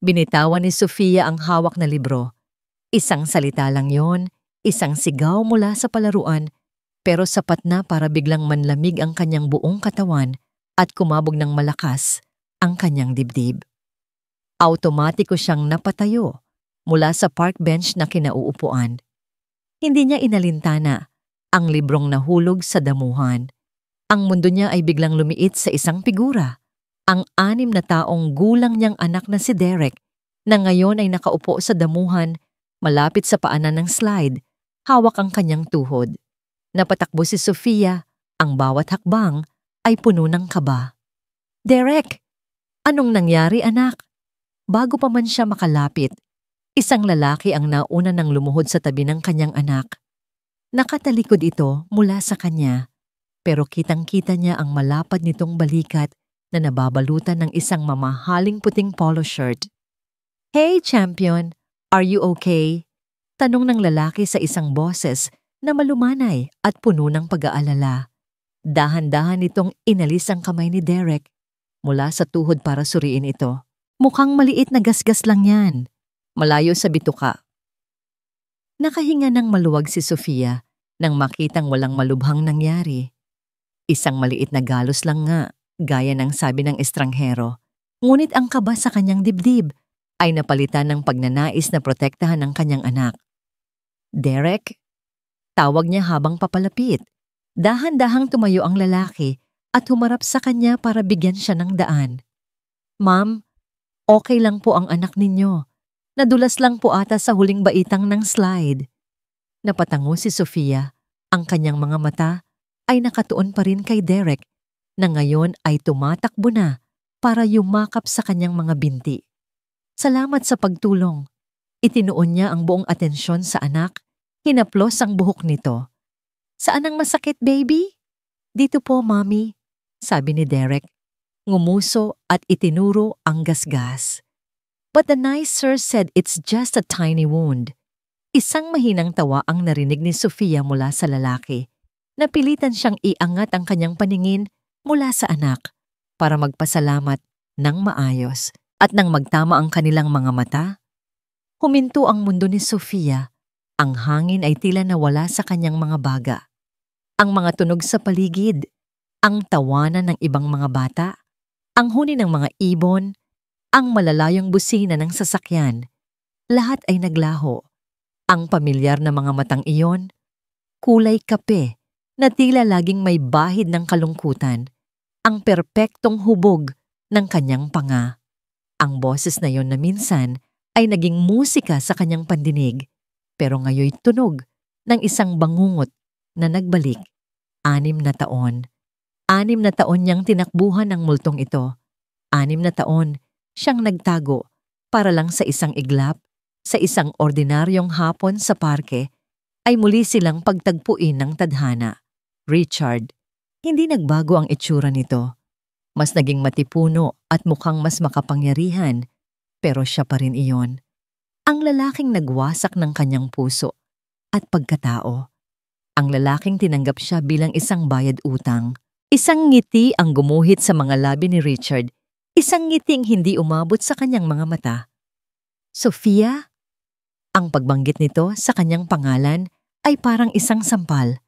Binitawan ni Sofia ang hawak na libro. Isang salita lang yon, isang sigaw mula sa palaruan, pero sapat na para biglang manlamig ang kanyang buong katawan at kumabog ng malakas ang kanyang dibdib. Automatiko siyang napatayo mula sa park bench na kinauupuan. Hindi niya inalintana ang librong nahulog sa damuhan. Ang mundo niya ay biglang lumiit sa isang figura. Ang 6 na taong gulang niyang anak na si Derek na ngayon ay nakaupo sa damuhan malapit sa paanan ng slide, hawak ang kanyang tuhod. Napatakbo si Sofia, ang bawat hakbang ay puno ng kaba. "Derek! Anong nangyari, anak?" Bago pa man siya makalapit, isang lalaki ang nauna ng lumuhod sa tabi ng kanyang anak. Nakatalikod ito mula sa kanya, pero kitang-kita niya ang malapad nitong balikat na nababalutan ng isang mamahaling puting polo shirt. "Hey, champion! Are you okay?" Tanong ng lalaki sa isang boses na malumanay at puno ng pag-aalala. Dahan-dahan nitong inalis ang kamay ni Derek mula sa tuhod para suriin ito. "Mukhang maliit na gasgas lang yan. Malayo sa bituka." Nakahinga ng maluwag si Sofia nang makitang walang malubhang nangyari. Isang maliit na galos lang nga, gaya ng sabi ng estranghero. Ngunit ang kaba sa kanyang dibdib ay napalitan ng pagnanais na protektahan ng kanyang anak. "Derek?" Tawag niya habang papalapit. Dahan-dahang tumayo ang lalaki at humarap sa kanya para bigyan siya ng daan. "Ma'am, okay lang po ang anak ninyo. Nadulas lang po ata sa huling baitang ng slide." Napatango si Sofia. Ang kanyang mga mata ay nakatuon pa rin kay Derek na ngayon ay tumatakbo na para yumakap sa kanyang mga binti. Salamat sa pagtulong. Itinuon niya ang buong atensyon sa anak, hinaplos ang buhok nito. "Saan ang masakit, baby?" "Dito po, mommy," sabi ni Derek. Ngumuso at itinuro ang gasgas. "But the nice sir said it's just a tiny wound." Isang mahinang tawa ang narinig ni Sofia mula sa lalaki. Napilitan siyang iangat ang kanyang paningin mula sa anak para magpasalamat ng maayos. At nang magtama ang kanilang mga mata, huminto ang mundo ni Sofia. Ang hangin ay tila nawala sa kanyang mga baga. Ang mga tunog sa paligid, ang tawanan ng ibang mga bata, ang huni ng mga ibon, ang malalayong busina ng sasakyan, lahat ay naglaho. Ang pamilyar na mga matang iyon, kulay kape na tila laging may bahid ng kalungkutan, ang perpektong hubog ng kanyang panga. Ang boses na yon na minsan ay naging musika sa kanyang pandinig, pero ngayoy tunog ng isang bangungot na nagbalik. 6 na taon. 6 na taon niyang tinakbuhan ang multong ito. 6 na taon siyang nagtago para lang sa isang iglap, sa isang ordinaryong hapon sa parke, ay muli silang pagtagpuin ng tadhana. Richard. Hindi nagbago ang itsura nito. Mas naging matipuno at mukhang mas makapangyarihan, pero siya pa rin iyon. Ang lalaking nagwasak ng kanyang puso at pagkatao. Ang lalaking tinanggap siya bilang isang bayad utang. Isang ngiti ang gumuhit sa mga labi ni Richard. Isang ngiting hindi umabot sa kanyang mga mata. "Sofia?" Ang pagbanggit nito sa kanyang pangalan ay parang isang sampal.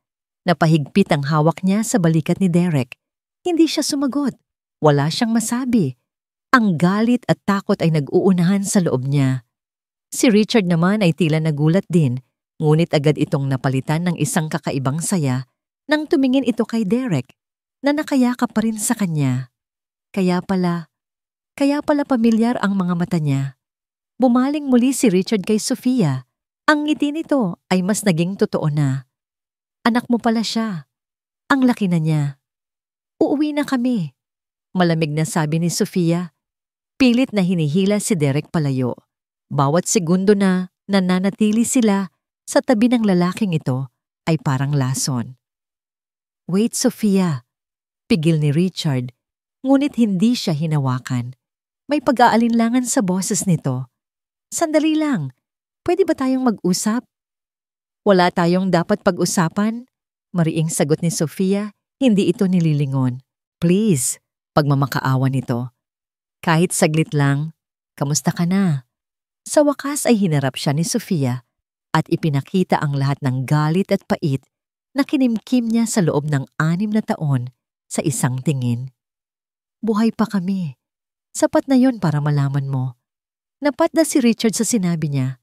Napahigpit ang hawak niya sa balikat ni Derek. Hindi siya sumagot. Wala siyang masabi. Ang galit at takot ay nag-uunahan sa loob niya. Si Richard naman ay tila nagulat din, ngunit agad itong napalitan ng isang kakaibang saya nang tumingin ito kay Derek na nakayakap pa rin sa kanya. Kaya pala pamilyar ang mga mata niya. Bumaling muli si Richard kay Sofia. Ang ngiti nito ay mas naging totoo na. "Anak mo pala siya. Ang laki na niya. Uuwi na kami." Malamig na sabi ni Sofia. Pilit na hinihila si Derek palayo. Bawat segundo na nananatili sila sa tabi ng lalaking ito ay parang lason. "Wait, Sofia." Pigil ni Richard, ngunit hindi siya hinawakan. May pag-aalinlangan sa boses nito. "Sandali lang. Pwede ba tayong mag-usap?" "Wala tayong dapat pag-usapan," mariing sagot ni Sofia, hindi ito nililingon. "Please," pagmamakaawa nito. "Kahit saglit lang, Kamusta ka na? Sa wakas ay hinarap siya ni Sofia at ipinakita ang lahat ng galit at pait na kinimkim niya sa loob ng 6 na taon sa isang tingin. Buhay pa kami. Sapat na yon para malaman mo. Napadda si Richard sa sinabi niya.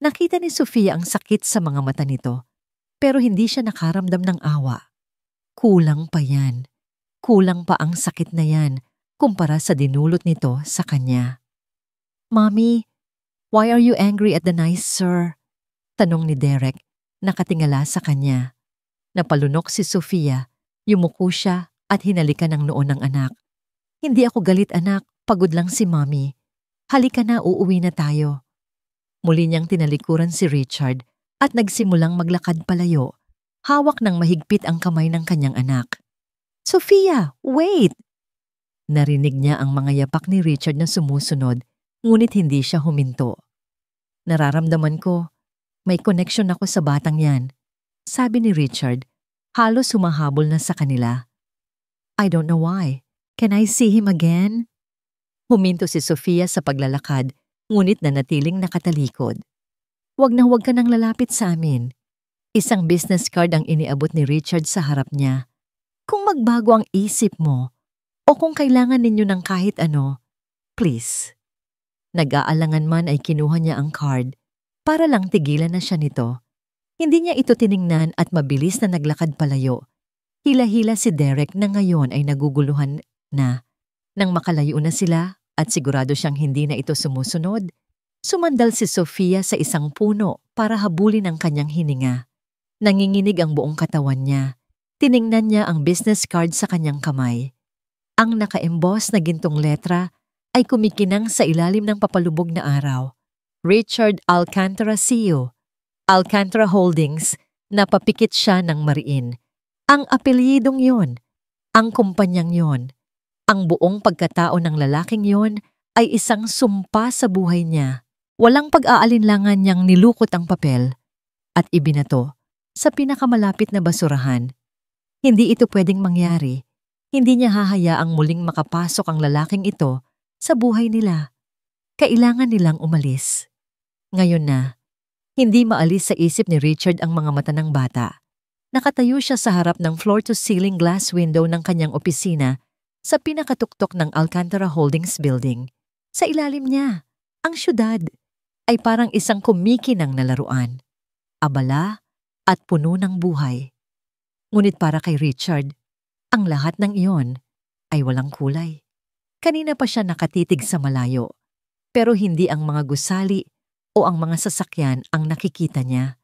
Nakita ni Sofia ang sakit sa mga mata nito, pero hindi siya nakaramdam ng awa. Kulang pa yan. Kulang pa ang sakit na yan kumpara sa dinulot nito sa kanya. Mommy, why are you angry at the nice sir? Tanong ni Derek, nakatingala sa kanya. Napalunok si Sofia, yumuko siya at hinalikan ng noo ng anak. Hindi ako galit anak, pagod lang si mommy. Halika na, uuwi na tayo. Muli niyang tinalikuran si Richard at nagsimulang maglakad palayo. Hawak ng mahigpit ang kamay ng kanyang anak. Sofia, wait! Narinig niya ang mga yapak ni Richard na sumusunod, ngunit hindi siya huminto. Nararamdaman ko, may connection ako sa batang yan. Sabi ni Richard, halos humahabol na sa kanila. I don't know why. Can I see him again? Huminto si Sofia sa paglalakad, ngunit nanatiling nakatalikod. Huwag na huwag ka nang lalapit sa amin. Isang business card ang iniabot ni Richard sa harap niya. Kung magbago ang isip mo, o kung kailangan ninyo ng kahit ano, please. Nag-aalangan man ay kinuha niya ang card para lang tigilan na siya nito. Hindi niya ito tiningnan at mabilis na naglakad palayo. Hila-hila si Derek na ngayon ay naguguluhan na. Nang makalayo na sila at sigurado siyang hindi na ito sumusunod, sumandal si Sofia sa isang puno para habulin ang kanyang hininga. Nanginginig ang buong katawan niya. Tiningnan niya ang business card sa kanyang kamay. Ang naka-emboss na gintong letra ay kumikinang sa ilalim ng papalubog na araw. Richard Alcantara CEO, Alcantara Holdings, napapikit siya ng mariin. Ang apelyidong yon, ang kumpanyang yon, ang buong pagkatao ng lalaking yon ay isang sumpa sa buhay niya. Walang pag-aalinlangan niyang nilukot ang papel at ibinato sa pinakamalapit na basurahan. Hindi ito pwedeng mangyari. Hindi niya hahayaang muling makapasok ang lalaking ito sa buhay nila. Kailangan nilang umalis. Ngayon na, hindi maalis sa isip ni Richard ang mga mata ng bata. Nakatayo siya sa harap ng floor-to-ceiling glass window ng kanyang opisina sa pinakatuktok ng Alcantara Holdings building. Sa ilalim niya, ang syudad ay parang isang kumikinang na laruan. Abala at puno ng buhay. Ngunit para kay Richard, ang lahat ng iyon ay walang kulay. Kanina pa siya nakatitig sa malayo, pero hindi ang mga gusali o ang mga sasakyan ang nakikita niya.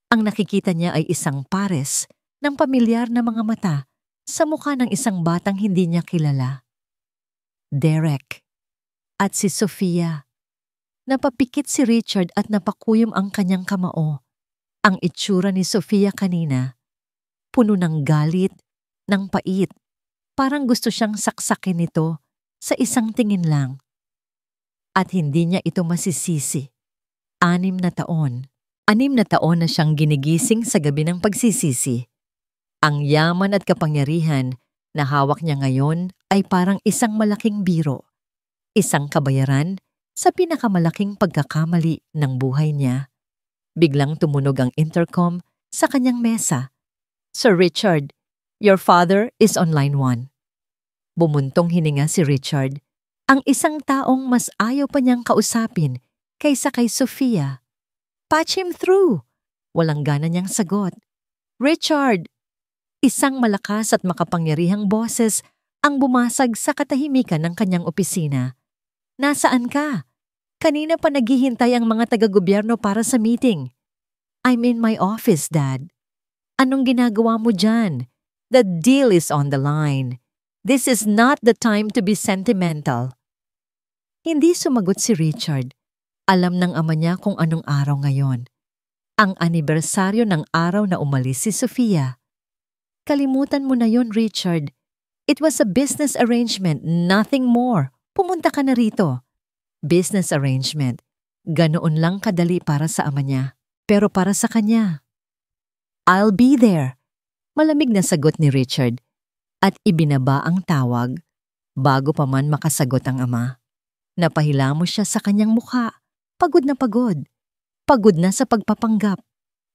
Ang nakikita niya ay isang pares ng pamilyar na mga mata sa mukha ng isang batang hindi niya kilala. Derek at si Sofia. Napapikit si Richard at napakuyom ang kanyang kamao. Ang itsura ni Sofia kanina, puno ng galit, ng pait. Parang gusto siyang saksakin nito sa isang tingin lang. At hindi niya ito masisisi. 6 na taon. 6 na taon na siyang ginigising sa gabi ng pagsisisi. Ang yaman at kapangyarihan na hawak niya ngayon ay parang isang malaking biro. Isang kabayaran sa pinakamalaking pagkakamali ng buhay niya. Biglang tumunog ang intercom sa kanyang mesa. Sir Richard, your father is on line 1. Bumuntong hininga si Richard, ang isang taong mas ayaw pa niyang kausapin kaysa kay Sofia. Patch him through. Walang gana niyang sagot. Richard! Isang malakas at makapangyarihang boses ang bumasag sa katahimikan ng kanyang opisina. Nasaan ka? Kanina pa naghihintay ang mga taga-gobyerno para sa meeting. I'm in my office, Dad. Anong ginagawa mo dyan? The deal is on the line. This is not the time to be sentimental. Hindi sumagot si Richard. Alam ng ama niya kung anong araw ngayon. Ang anibersaryo ng araw na umalis si Sofia. Kalimutan mo na yon, Richard. It was a business arrangement, nothing more. Pumunta ka na rito. Business arrangement. Ganoon lang kadali para sa ama niya. Pero para sa kanya, I'll be there. Malamig na sagot ni Richard. At ibinaba ang tawag bago pa man makasagot ang ama. Napahilamos siya sa kanyang mukha. Pagod na pagod. Pagod na sa pagpapanggap.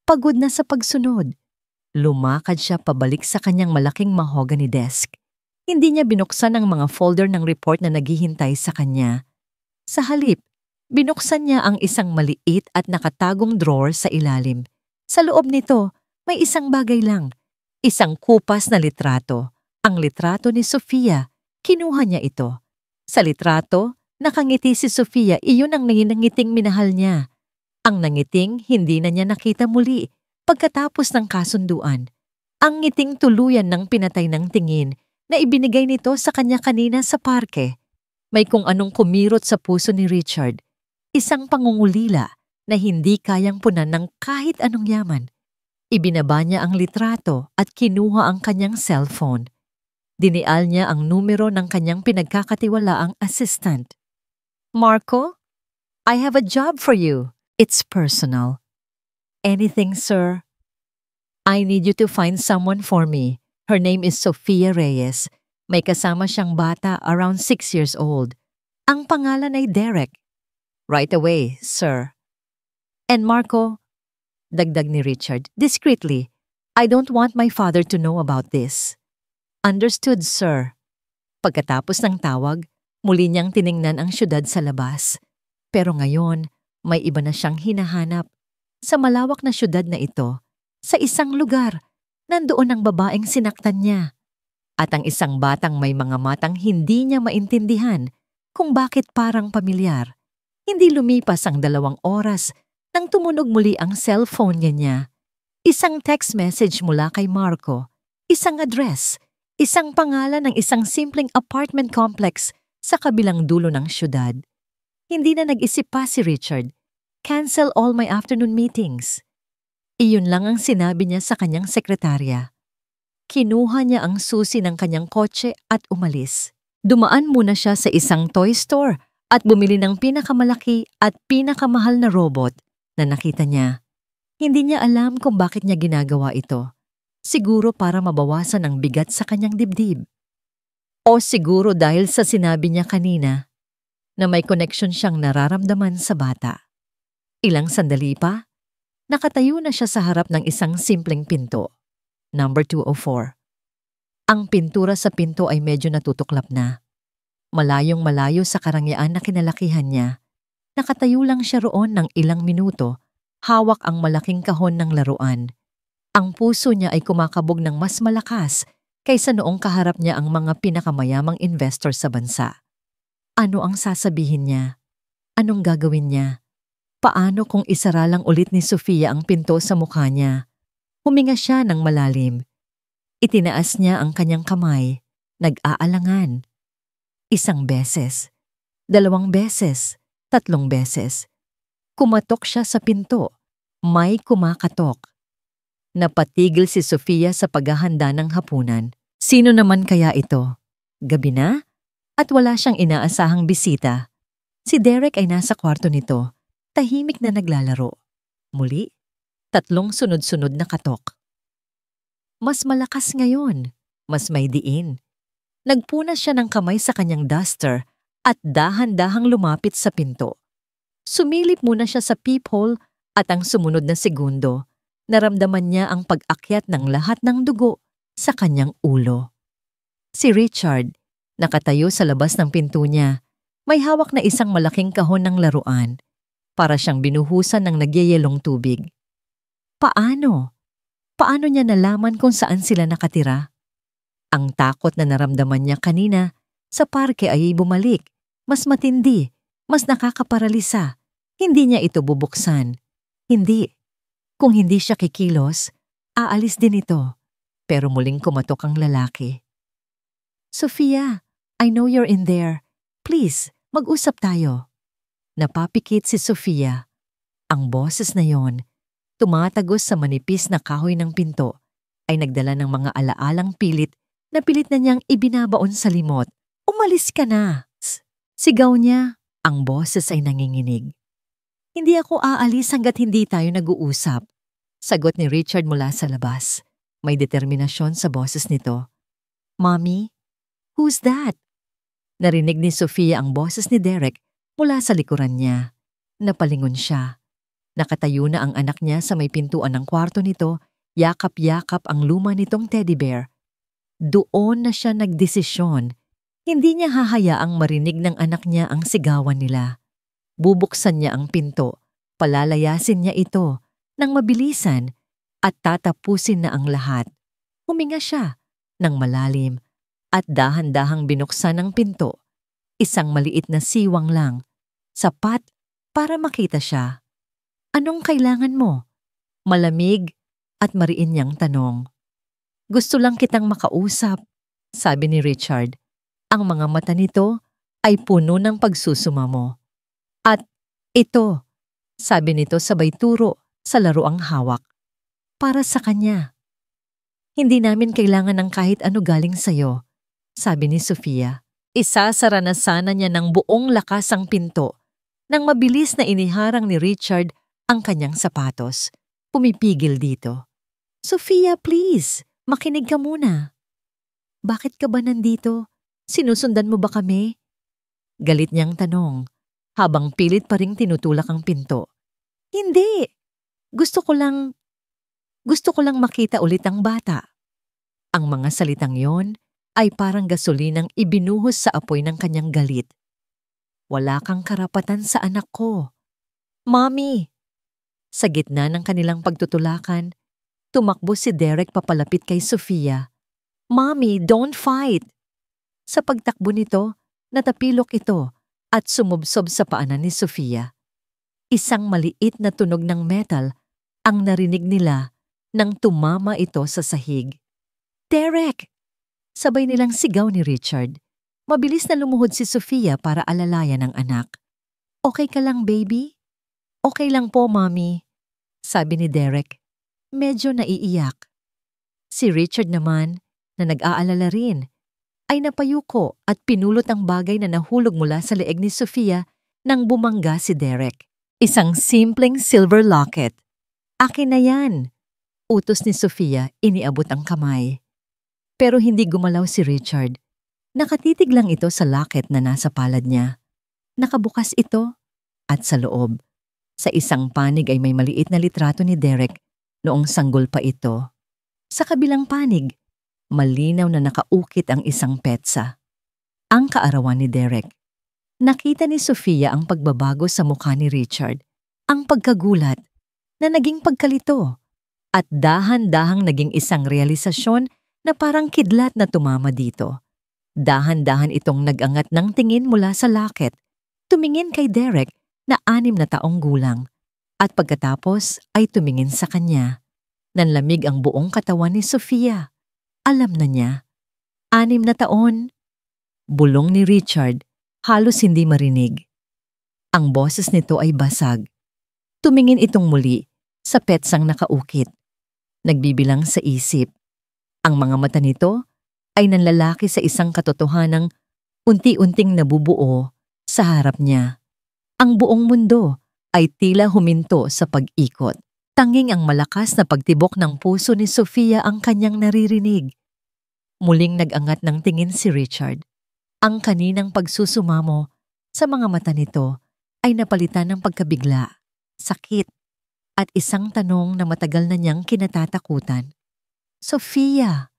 Pagod na sa pagsunod. Lumakad siya pabalik sa kanyang malaking mahogany desk. Hindi niya binuksan ang mga folder ng report na naghihintay sa kanya. Sa halip, binuksan niya ang isang maliit at nakatagong drawer sa ilalim. Sa loob nito, may isang bagay lang. Isang kupas na litrato. Ang litrato ni Sofia. Kinuha niya ito. Sa litrato, nakangiti si Sofia. Iyon ang nangingiting minahal niya. Ang nangiting hindi na niya nakita muli pagkatapos ng kasunduan. Ang ngiting tuluyan ng pinatay ng tingin na ibinigay nito sa kanya kanina sa parke. May kung anong kumirot sa puso ni Richard. Isang pangungulila na hindi kayang punan ng kahit anong yaman. Ibinaba niya ang litrato at kinuha ang kanyang cellphone. Dinial niya ang numero ng kanyang pinagkakatiwalaang assistant. "Marco, I have a job for you. It's personal." "Anything, sir?" "I need you to find someone for me. Her name is Sofia Reyes. May kasama siyang bata around 6 years old. Ang pangalan ay Derek." "Right away, sir." "And Marco," dagdag ni Richard, discreetly, "I don't want my father to know about this." "Understood, sir." Pagkatapos ng tawag, muli niyang tiningnan ang syudad sa labas. Pero ngayon, may iba na siyang hinahanap. Sa malawak na syudad na ito, sa isang lugar, nandoon ang babaeng sinaktan niya. At ang isang batang may mga matang hindi niya maintindihan kung bakit parang pamilyar. Hindi lumipas ang 2 oras nang tumunog muli ang cellphone niya. Isang text message mula kay Marco, isang address, isang pangalan ng isang simpleng apartment complex sa kabilang dulo ng syudad. Hindi na nag-isip pa si Richard. "Cancel all my afternoon meetings." Iyon lang ang sinabi niya sa kanyang sekretarya. Kinuha niya ang susi ng kanyang kotse at umalis. Dumaan muna siya sa isang toy store at bumili ng pinakamalaki at pinakamahal na robot na nakita niya. Hindi niya alam kung bakit niya ginagawa ito. Siguro para mabawasan ang bigat sa kanyang dibdib. O siguro dahil sa sinabi niya kanina na may connection siyang nararamdaman sa bata. Ilang sandali pa, nakatayo na siya sa harap ng isang simpleng pinto. Number 204. Ang pintura sa pinto ay medyo natutuklap na. Malayong malayo sa karangyaan na kinalakihan niya. Nakatayo lang siya roon ng ilang minuto, hawak ang malaking kahon ng laruan. Ang puso niya ay kumakabog ng mas malakas kaysa noong kaharap niya ang mga pinakamayamang investor sa bansa. Ano ang sasabihin niya? Anong gagawin niya? Paano kung isara lang ulit ni Sofia ang pinto sa mukha niya? Huminga siya ng malalim. Itinaas niya ang kanyang kamay, nag-aalangan. 1 beses, 2 beses, 3 beses. Kumatok siya sa pinto. May kumakatok. Napatigil si Sofia sa paghahanda ng hapunan. Sino naman kaya ito? Gabi na? At wala siyang inaasahang bisita. Si Derek ay nasa kwarto nito, tahimik na naglalaro. Muli, 3 sunod-sunod na katok. Mas malakas ngayon, mas may diin. Nagpunas siya ng kamay sa kanyang duster at dahan-dahang lumapit sa pinto. Sumilip muna siya sa peephole at ang sumunod na segundo, naramdaman niya ang pag-akyat ng lahat ng dugo sa kanyang ulo. Si Richard, nakatayo sa labas ng pinto niya, may hawak na isang malaking kahon ng laruan, para siyang binuhusan ng nagyayelong tubig. Paano? Paano niya nalaman kung saan sila nakatira? Ang takot na naramdaman niya kanina sa parke ay bumalik, mas matindi, mas nakakaparalisa. Hindi niya ito bubuksan. Hindi. Kung hindi siya kikilos, aalis din ito. Pero muling kumatok ang lalaki. "Sofia, I know you're in there. Please, mag-usap tayo." Napapikit si Sofia. Ang boses na yon, tumatagos sa manipis na kahoy ng pinto, ay nagdala ng mga alaalang pilit na niyang ibinabaon sa limot. "Umalis ka na!" Sigaw niya. Ang boses ay nanginginig. "Hindi ako aalis hanggat hindi tayo nag-uusap," sagot ni Richard mula sa labas. May determinasyon sa boses nito. "Mommy, who's that?" Narinig ni Sofia ang boses ni Derek mula sa likuran niya. Napalingon siya. Nakatayo na ang anak niya sa may pintuan ng kwarto nito, yakap-yakap ang luma nitong teddy bear. Doon na siya nagdesisyon. Hindi niya hahayaang marinig ng anak niya ang sigawan nila. Bubuksan niya ang pinto, palalayasin niya ito ng mabilisan at tatapusin na ang lahat. Huminga siya ng malalim at dahan-dahang binuksan ang pinto. Isang maliit na siwang lang, sapat para makita siya. Anong kailangan mo? Malamig at mariin niyang tanong. Gusto lang kitang makausap, sabi ni Richard. Ang mga mata nito ay puno ng pagsusumamo. At ito, sabi nito sabay turo sa laruang hawak. Para sa kanya. Hindi namin kailangan ng kahit ano galing sayo, sabi ni Sofia. Isasara na sana niya ng buong lakas ang pinto. Nang mabilis na iniharang ni Richard ang kanyang sapatos. Pumipigil dito. Sofia, please, makinig ka muna. Bakit ka ba nandito? Sinusundan mo ba kami? Galit niyang tanong, habang pilit pa ring tinutulak ang pinto. Hindi. Gusto ko lang makita ulit ang bata. Ang mga salitang yon ay parang gasolinang ibinuhos sa apoy ng kanyang galit. Wala kang karapatan sa anak ko. Mommy! Sa gitna ng kanilang pagtutulakan, tumakbo si Derek papalapit kay Sofia. Mommy, don't fight! Sa pagtakbo nito, natapilok ito at sumubsob sa paanan ni Sofia. Isang maliit na tunog ng metal ang narinig nila nang tumama ito sa sahig. Derek! Sabay nilang sigaw ni Richard. Mabilis na lumuhod si Sofia para alalayan ang anak. Okay ka lang, baby? Okay lang po, Mommy, sabi ni Derek. Medyo naiiyak. Si Richard naman, na nag-aalala rin, ay napayuko at pinulot ang bagay na nahulog mula sa leeg ni Sofia nang bumangga si Derek. Isang simpleng silver locket. Akin na yan. Utos ni Sofia, iniabot ang kamay. Pero hindi gumalaw si Richard. Nakatitig lang ito sa locket na nasa palad niya. Nakabukas ito at sa loob. Sa isang panig ay may maliit na litrato ni Derek noong sanggol pa ito. Sa kabilang panig, malinaw na nakaukit ang isang petsa. Ang kaarawan ni Derek. Nakita ni Sofia ang pagbabago sa mukha ni Richard, ang pagkagulat na naging pagkalito at dahan-dahang naging isang realisasyon na parang kidlat na tumama dito. Dahan-dahan itong nag-angat ng tingin mula sa locket, tumingin kay Derek na 6 na taong gulang at pagkatapos ay tumingin sa kanya. Nanlamig ang buong katawan ni Sofia. Alam na niya. 6 na taon. Bulong ni Richard, halos hindi marinig. Ang boses nito ay basag. Tumingin itong muli sa petsang nakaukit. Nagbibilang sa isip. Ang mga mata nito ay nanlalaki sa isang katotohanang unti-unting nabubuo sa harap niya. Ang buong mundo ay tila huminto sa pag-ikot. Tanging ang malakas na pagtibok ng puso ni Sofia ang kanyang naririnig. Muling nag-angat ng tingin si Richard. Ang kaninang pagsusumamo sa mga mata nito ay napalitan ng pagkabigla, sakit, at isang tanong na matagal na niyang kinatatakutan. Sofia!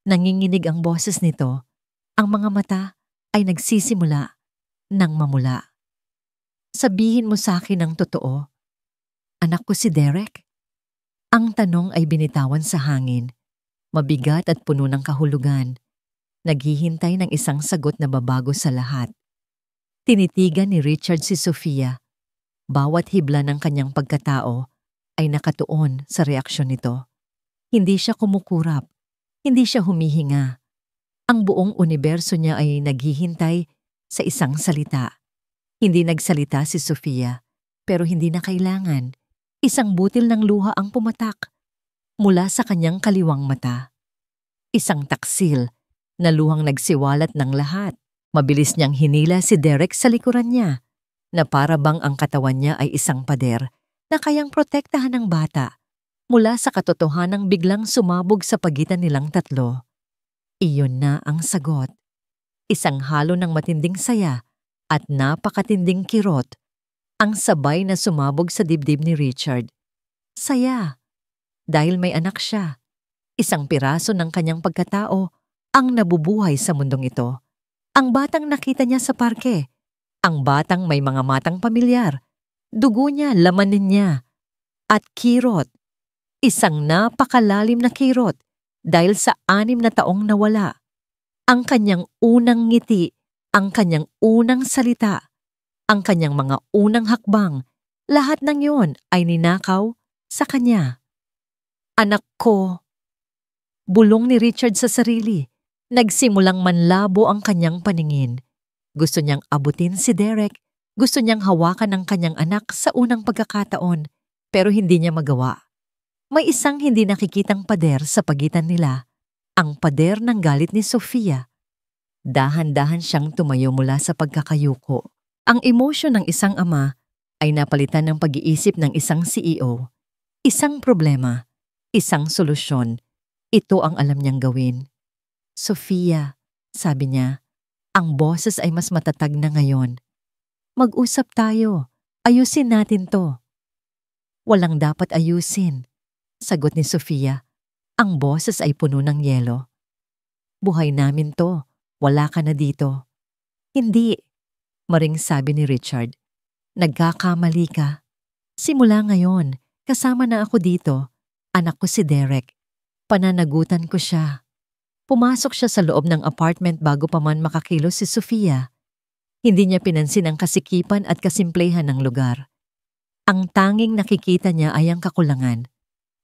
Nanginginig ang boses nito. Ang mga mata ay nagsisimula ng mamula. Sabihin mo sa akin ang totoo. Anak ko si Derek? Ang tanong ay binitawan sa hangin. Mabigat at puno ng kahulugan. Naghihintay ng isang sagot na babago sa lahat. Tinitigan ni Richard si Sofia. Bawat hibla ng kanyang pagkatao ay nakatuon sa reaksyon nito. Hindi siya kumukurap. Hindi siya humihinga. Ang buong universo niya ay naghihintay sa isang salita. Hindi nagsalita si Sofia, pero hindi na kailangan. Isang butil ng luha ang pumatak mula sa kanyang kaliwang mata. Isang taksil na luhang nagsiwalat ng lahat. Mabilis niyang hinila si Derek sa likuran niya, na para bang ang katawan niya ay isang pader na kayang protektahan ng bata mula sa katotohanang biglang sumabog sa pagitan nilang tatlo. Iyon na ang sagot. Isang halo ng matinding saya at napakatinding kirot ang sabay na sumabog sa dibdib ni Richard. Saya, dahil may anak siya. Isang piraso ng kanyang pagkatao ang nabubuhay sa mundong ito. Ang batang nakita niya sa parke. Ang batang may mga matang pamilyar. Dugo niya, lamanin niya. At kirot. Isang napakalalim na kirot dahil sa 6 na taong nawala. Ang kanyang unang ngiti, ang kanyang unang salita, ang kanyang mga unang hakbang, lahat ng yon ay ninakaw sa kanya. Anak ko. Bulong ni Richard sa sarili. Nagsimulang manlabo ang kanyang paningin. Gusto niyang abutin si Derek. Gusto niyang hawakan ang kanyang anak sa unang pagkakataon, pero hindi niya magawa. May isang hindi nakikitang pader sa pagitan nila, ang pader ng galit ni Sofia. Dahan-dahan siyang tumayo mula sa pagkakayuko. Ang emosyon ng isang ama ay napalitan ng pag-iisip ng isang CEO. Isang problema, isang solusyon. Ito ang alam niyang gawin. Sofia, sabi niya, ang boses ay mas matatag na ngayon. Mag-usap tayo. Ayusin natin to. Walang dapat ayusin. Sagot ni Sofia. Ang boses ay puno ng yelo. Buhay namin to. Wala ka na dito. Hindi. Maring sabi ni Richard. Nagkakamali ka. Simula ngayon, kasama na ako dito. Anak ko si Derek. Pananagutan ko siya. Pumasok siya sa loob ng apartment bago pa man makakilos si Sofia. Hindi niya pinansin ang kasikipan at kasimplehan ng lugar. Ang tanging nakikita niya ay ang kakulangan.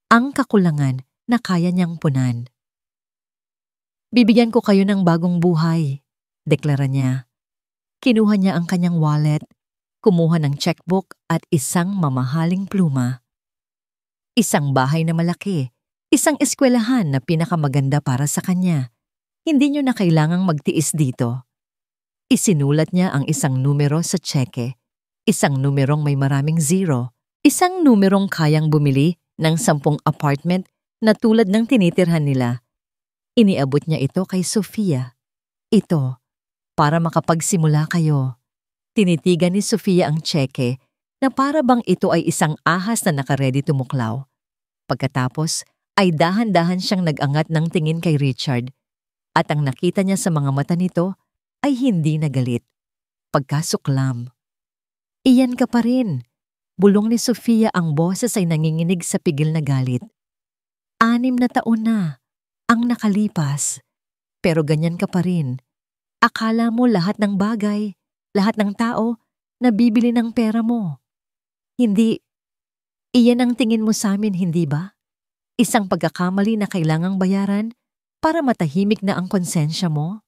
Ang kakulangan na kaya niyang punan. Bibigyan ko kayo ng bagong buhay, deklara niya. Kinuha niya ang kanyang wallet, kumuha ng checkbook at isang mamahaling pluma. Isang bahay na malaki, isang eskwelahan na pinakamaganda para sa kanya. Hindi niyo na kailangang magtiis dito. Isinulat niya ang isang numero sa tseke, isang numerong may maraming zero, isang numerong kayang bumili ng 10 apartment na tulad ng tinitirhan nila. Iniabot niya ito kay Sofia. Ito, para makapagsimula kayo. Tinitigan ni Sofia ang tseke na para bang ito ay isang ahas na nakaredy tumuklaw. Pagkatapos ay dahan-dahan siyang nag-angat ng tingin kay Richard at ang nakita niya sa mga mata nito ay hindi nagalit. Pagkasuklam. Iyan ka pa rin. Bulong ni Sofia, ang boses ay nanginginig sa pigil na galit. 6 na taon na ang nakalipas, pero ganyan ka pa rin. Akala mo lahat ng bagay, lahat ng tao, nabibili ng pera mo. Hindi. Iyan ang tingin mo sa amin, hindi ba? Isang pagkakamali na kailangang bayaran para matahimik na ang konsensya mo?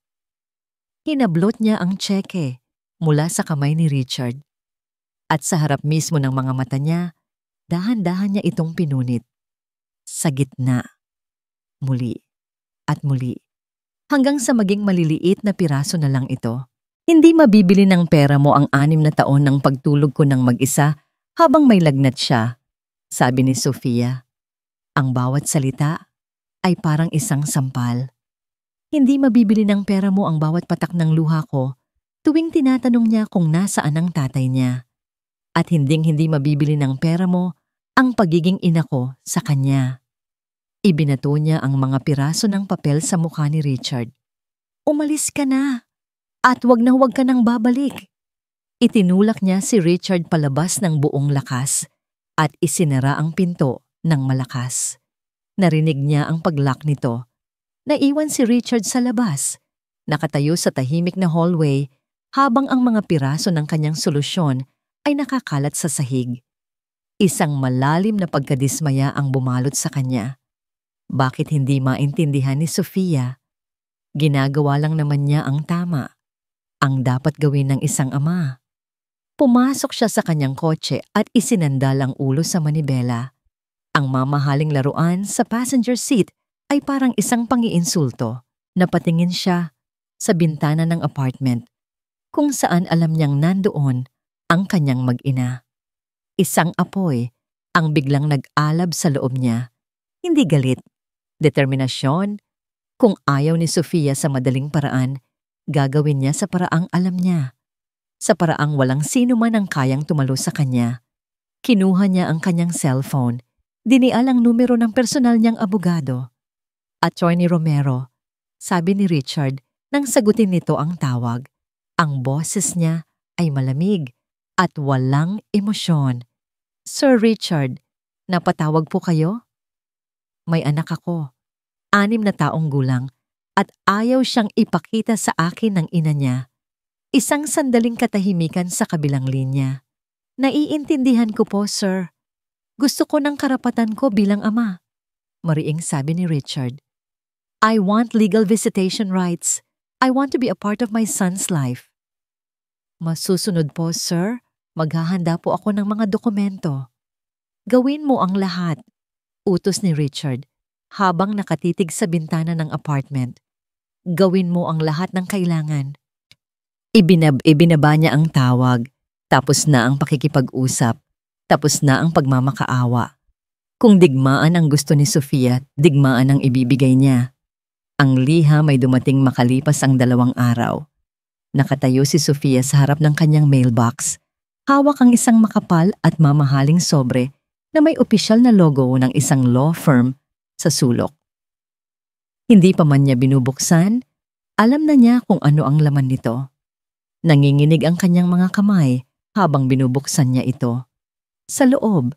Hinablot niya ang tseke mula sa kamay ni Richard. At sa harap mismo ng mga mata niya, dahan-dahan niya itong pinunit. Sa gitna. Muli. At muli. Hanggang sa maging maliliit na piraso na lang ito. Hindi mabibili ng pera mo ang 6 na taon ng pagtulog ko ng mag-isa habang may lagnat siya, sabi ni Sofia. Ang bawat salita ay parang isang sampal. Hindi mabibili ng pera mo ang bawat patak ng luha ko tuwing tinatanong niya kung nasaan ang tatay niya. At hinding-hindi mabibili ng pera mo ang pagiging ina ko sa kanya. Ibinato niya ang mga piraso ng papel sa mukha ni Richard. Umalis ka na at wag ka nang babalik. Itinulak niya si Richard palabas ng buong lakas at isinara ang pinto ng malakas. Narinig niya ang paglock nito. Naiwan si Richard sa labas, nakatayo sa tahimik na hallway habang ang mga piraso ng kanyang solusyon ay nakakalat sa sahig. Isang malalim na pagkadismaya ang bumalot sa kanya. Bakit hindi maintindihan ni Sofia? Ginagawa lang naman niya ang tama, ang dapat gawin ng isang ama. Pumasok siya sa kanyang kotse at isinandal ang ulo sa manibela. Ang mamahaling laruan sa passenger seat ay parang isang pangiinsulto. Napatingin siya sa bintana ng apartment kung saan alam niyang nandoon ang kanyang mag-ina. Isang apoy ang biglang nag-alab sa loob niya. Hindi galit, determinasyon. Kung ayaw ni Sofia sa madaling paraan, gagawin niya sa paraang alam niya. Sa paraang walang sino man ang kayang tumalo sa kanya. Kinuha niya ang kanyang cellphone, dinial ang numero ng personal niyang abogado. Attorney Romero, sabi ni Richard nang sagutin nito ang tawag. Ang boses niya ay malamig at walang emosyon. Sir Richard, napatawag po kayo? May anak ako, 6 na taong gulang, at ayaw siyang ipakita sa akin ng ina niya. Isang sandaling katahimikan sa kabilang linya. Naiintindihan ko po, sir. Gusto ko ng karapatan ko bilang ama. Mariing sabi ni Richard. I want legal visitation rights. I want to be a part of my son's life. Masusunod po, sir. Maghahanda po ako ng mga dokumento. Gawin mo ang lahat, utos ni Richard habang nakatitig sa bintana ng apartment. Gawin mo ang lahat ng kailangan. Ibinaba niya ang tawag, tapos na ang pakikipag-usap, tapos na ang pagmamakaawa. Kung digmaan ang gusto ni Sofia, digmaan ang ibibigay niya. Ang liham ay dumating makalipas ang 2 araw. Nakatayo si Sofia sa harap ng kanyang mailbox. Hawak ang isang makapal at mamahaling sobre na may opisyal na logo ng isang law firm sa sulok. Hindi pa man niya binubuksan, alam na niya kung ano ang laman nito. Nanginginig ang kanyang mga kamay habang binubuksan niya ito. Sa loob,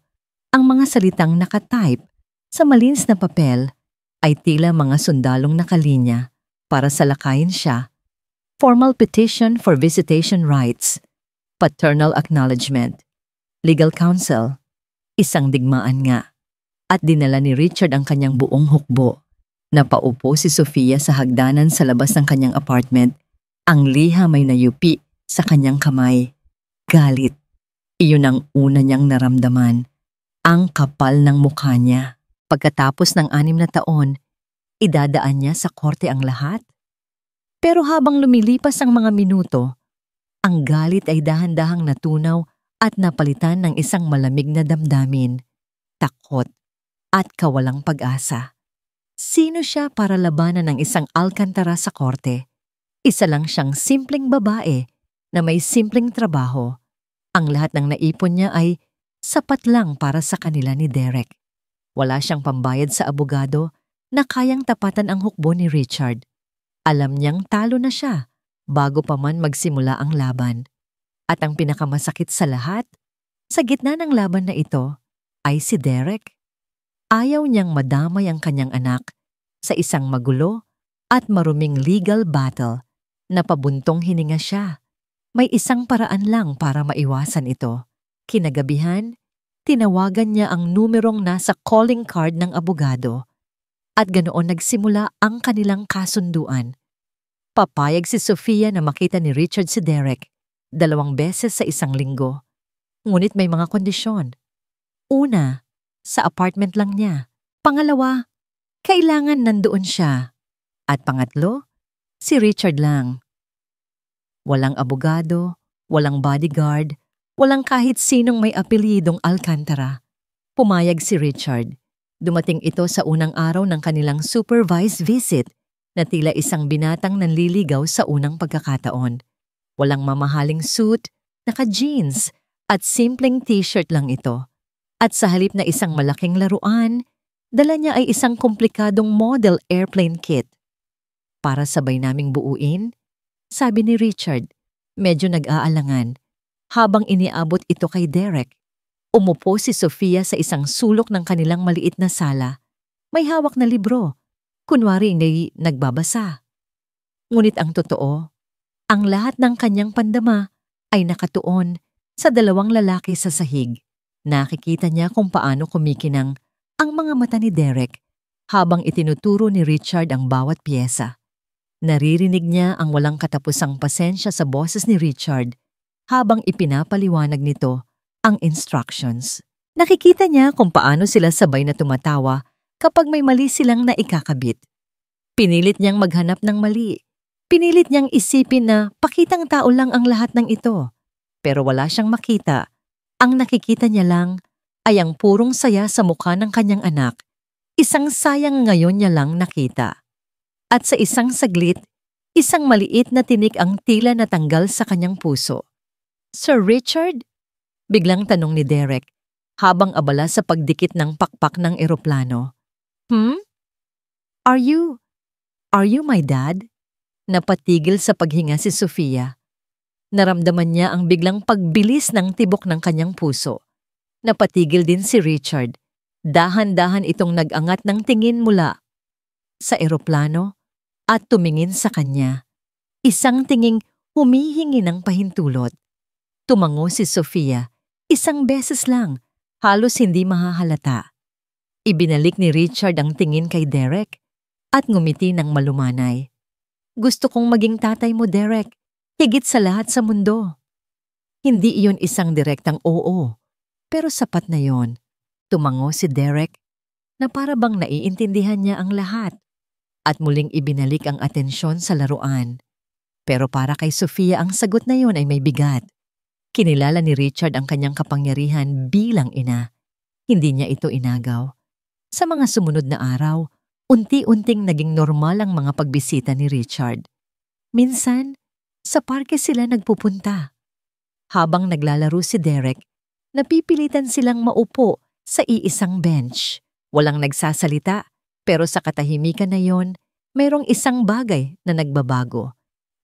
ang mga salitang nakatype sa malinis na papel ay tila mga sundalong nakalinya para salakayin siya. Formal petition for visitation rights, paternal acknowledgement, legal counsel, isang digmaan nga. At dinala ni Richard ang kanyang buong hukbo. Napaupo si Sofia sa hagdanan sa labas ng kanyang apartment. Ang liham ay nayupi sa kanyang kamay. Galit. Iyon ang una niyang naramdaman. Ang kapal ng mukha niya. Pagkatapos ng 6 na taon, idadaan niya sa korte ang lahat? Pero habang lumilipas ang mga minuto, ang galit ay dahan-dahang natunaw at napalitan ng isang malamig na damdamin, takot at kawalang pag-asa. Sino siya para labanan ng isang Alcantara sa korte? Isa lang siyang simpleng babae na may simpleng trabaho. Ang lahat ng naipon niya ay sapat lang para sa kanila ni Derek. Wala siyang pambayad sa abogado na kayang tapatan ang hukbo ni Richard. Alam niyang talo na siya bago pa man magsimula ang laban. At ang pinakamasakit sa lahat, sa gitna ng laban na ito, ay si Derek. Ayaw niyang madamay ang kanyang anak sa isang magulo at maruming legal battle na pabuntong hininga siya. May isang paraan lang para maiwasan ito. Kinagabihan, tinawagan niya ang numerong nasa calling card ng abogado at ganoon nagsimula ang kanilang kasunduan. Papayag si Sofia na makita ni Richard si Derek 2 beses sa isang linggo. Ngunit may mga kondisyon. Una, sa apartment lang niya. Pangalawa, kailangan nandoon siya. At pangatlo, si Richard lang. Walang abogado, walang bodyguard, walang kahit sinong may apelyidong Alcantara. Pumayag si Richard. Dumating ito sa unang araw ng kanilang supervised visit na tila isang binatang nanliligaw sa unang pagkakataon. Walang mamahaling suit, naka-jeans at simpleng t-shirt lang ito. At sa halip na isang malaking laruan, dala niya ay isang komplikadong model airplane kit. Para sabay naming buuin, sabi ni Richard, medyo nag-aalangan, habang iniabot ito kay Derek. Umupo si Sofia sa isang sulok ng kanilang maliit na sala. May hawak na libro, kunwari nagbabasa. Ngunit ang totoo, ang lahat ng kanyang pandama ay nakatuon sa 2 lalaki sa sahig. Nakikita niya kung paano kumikinang ang mga mata ni Derek habang itinuturo ni Richard ang bawat pyesa. Naririnig niya ang walang katapusang pasensya sa boses ni Richard habang ipinapaliwanag nito ang instructions. Nakikita niya kung paano sila sabay na tumatawa kapag may mali silang naikakabit. Pinilit niyang maghanap ng mali. Pinilit niyang isipin na pakitang tao lang ang lahat ng ito. Pero wala siyang makita. Ang nakikita niya lang ay ang purong saya sa mukha ng kanyang anak. Isang sayang ngayon niya lang nakita. At sa isang saglit, isang maliit na tinik ang tila natanggal sa kanyang puso. Sir Richard? Biglang tanong ni Derek habang abala sa pagdikit ng pakpak ng eroplano. Hmm? Are you my dad? Napatigil sa paghinga si Sofia. Naramdaman niya ang biglang pagbilis ng tibok ng kanyang puso. Napatigil din si Richard. Dahan-dahan itong nag-angat ng tingin mula sa eroplano at tumingin sa kanya. Isang tinging humihingi ng pahintulot. Tumango si Sofia. Isang beses lang, halos hindi mahahalata. Ibinalik ni Richard ang tingin kay Derek at ngumiti ng malumanay. Gusto kong maging tatay mo, Derek. Higit sa lahat sa mundo. Hindi iyon isang direktang oo, pero sapat na yon. Tumango si Derek na para bang naiintindihan niya ang lahat at muling ibinalik ang atensyon sa laruan. Pero para kay Sofia ang sagot na yon ay may bigat. Kinilala ni Richard ang kanyang kapangyarihan bilang ina. Hindi niya ito inagaw. Sa mga sumunod na araw, unti-unting naging normal ang mga pagbisita ni Richard. Minsan, sa parke sila nagpupunta. Habang naglalaro si Derek, napipilitan silang maupo sa iisang bench. Walang nagsasalita, pero sa katahimikan na yon, mayroong isang bagay na nagbabago.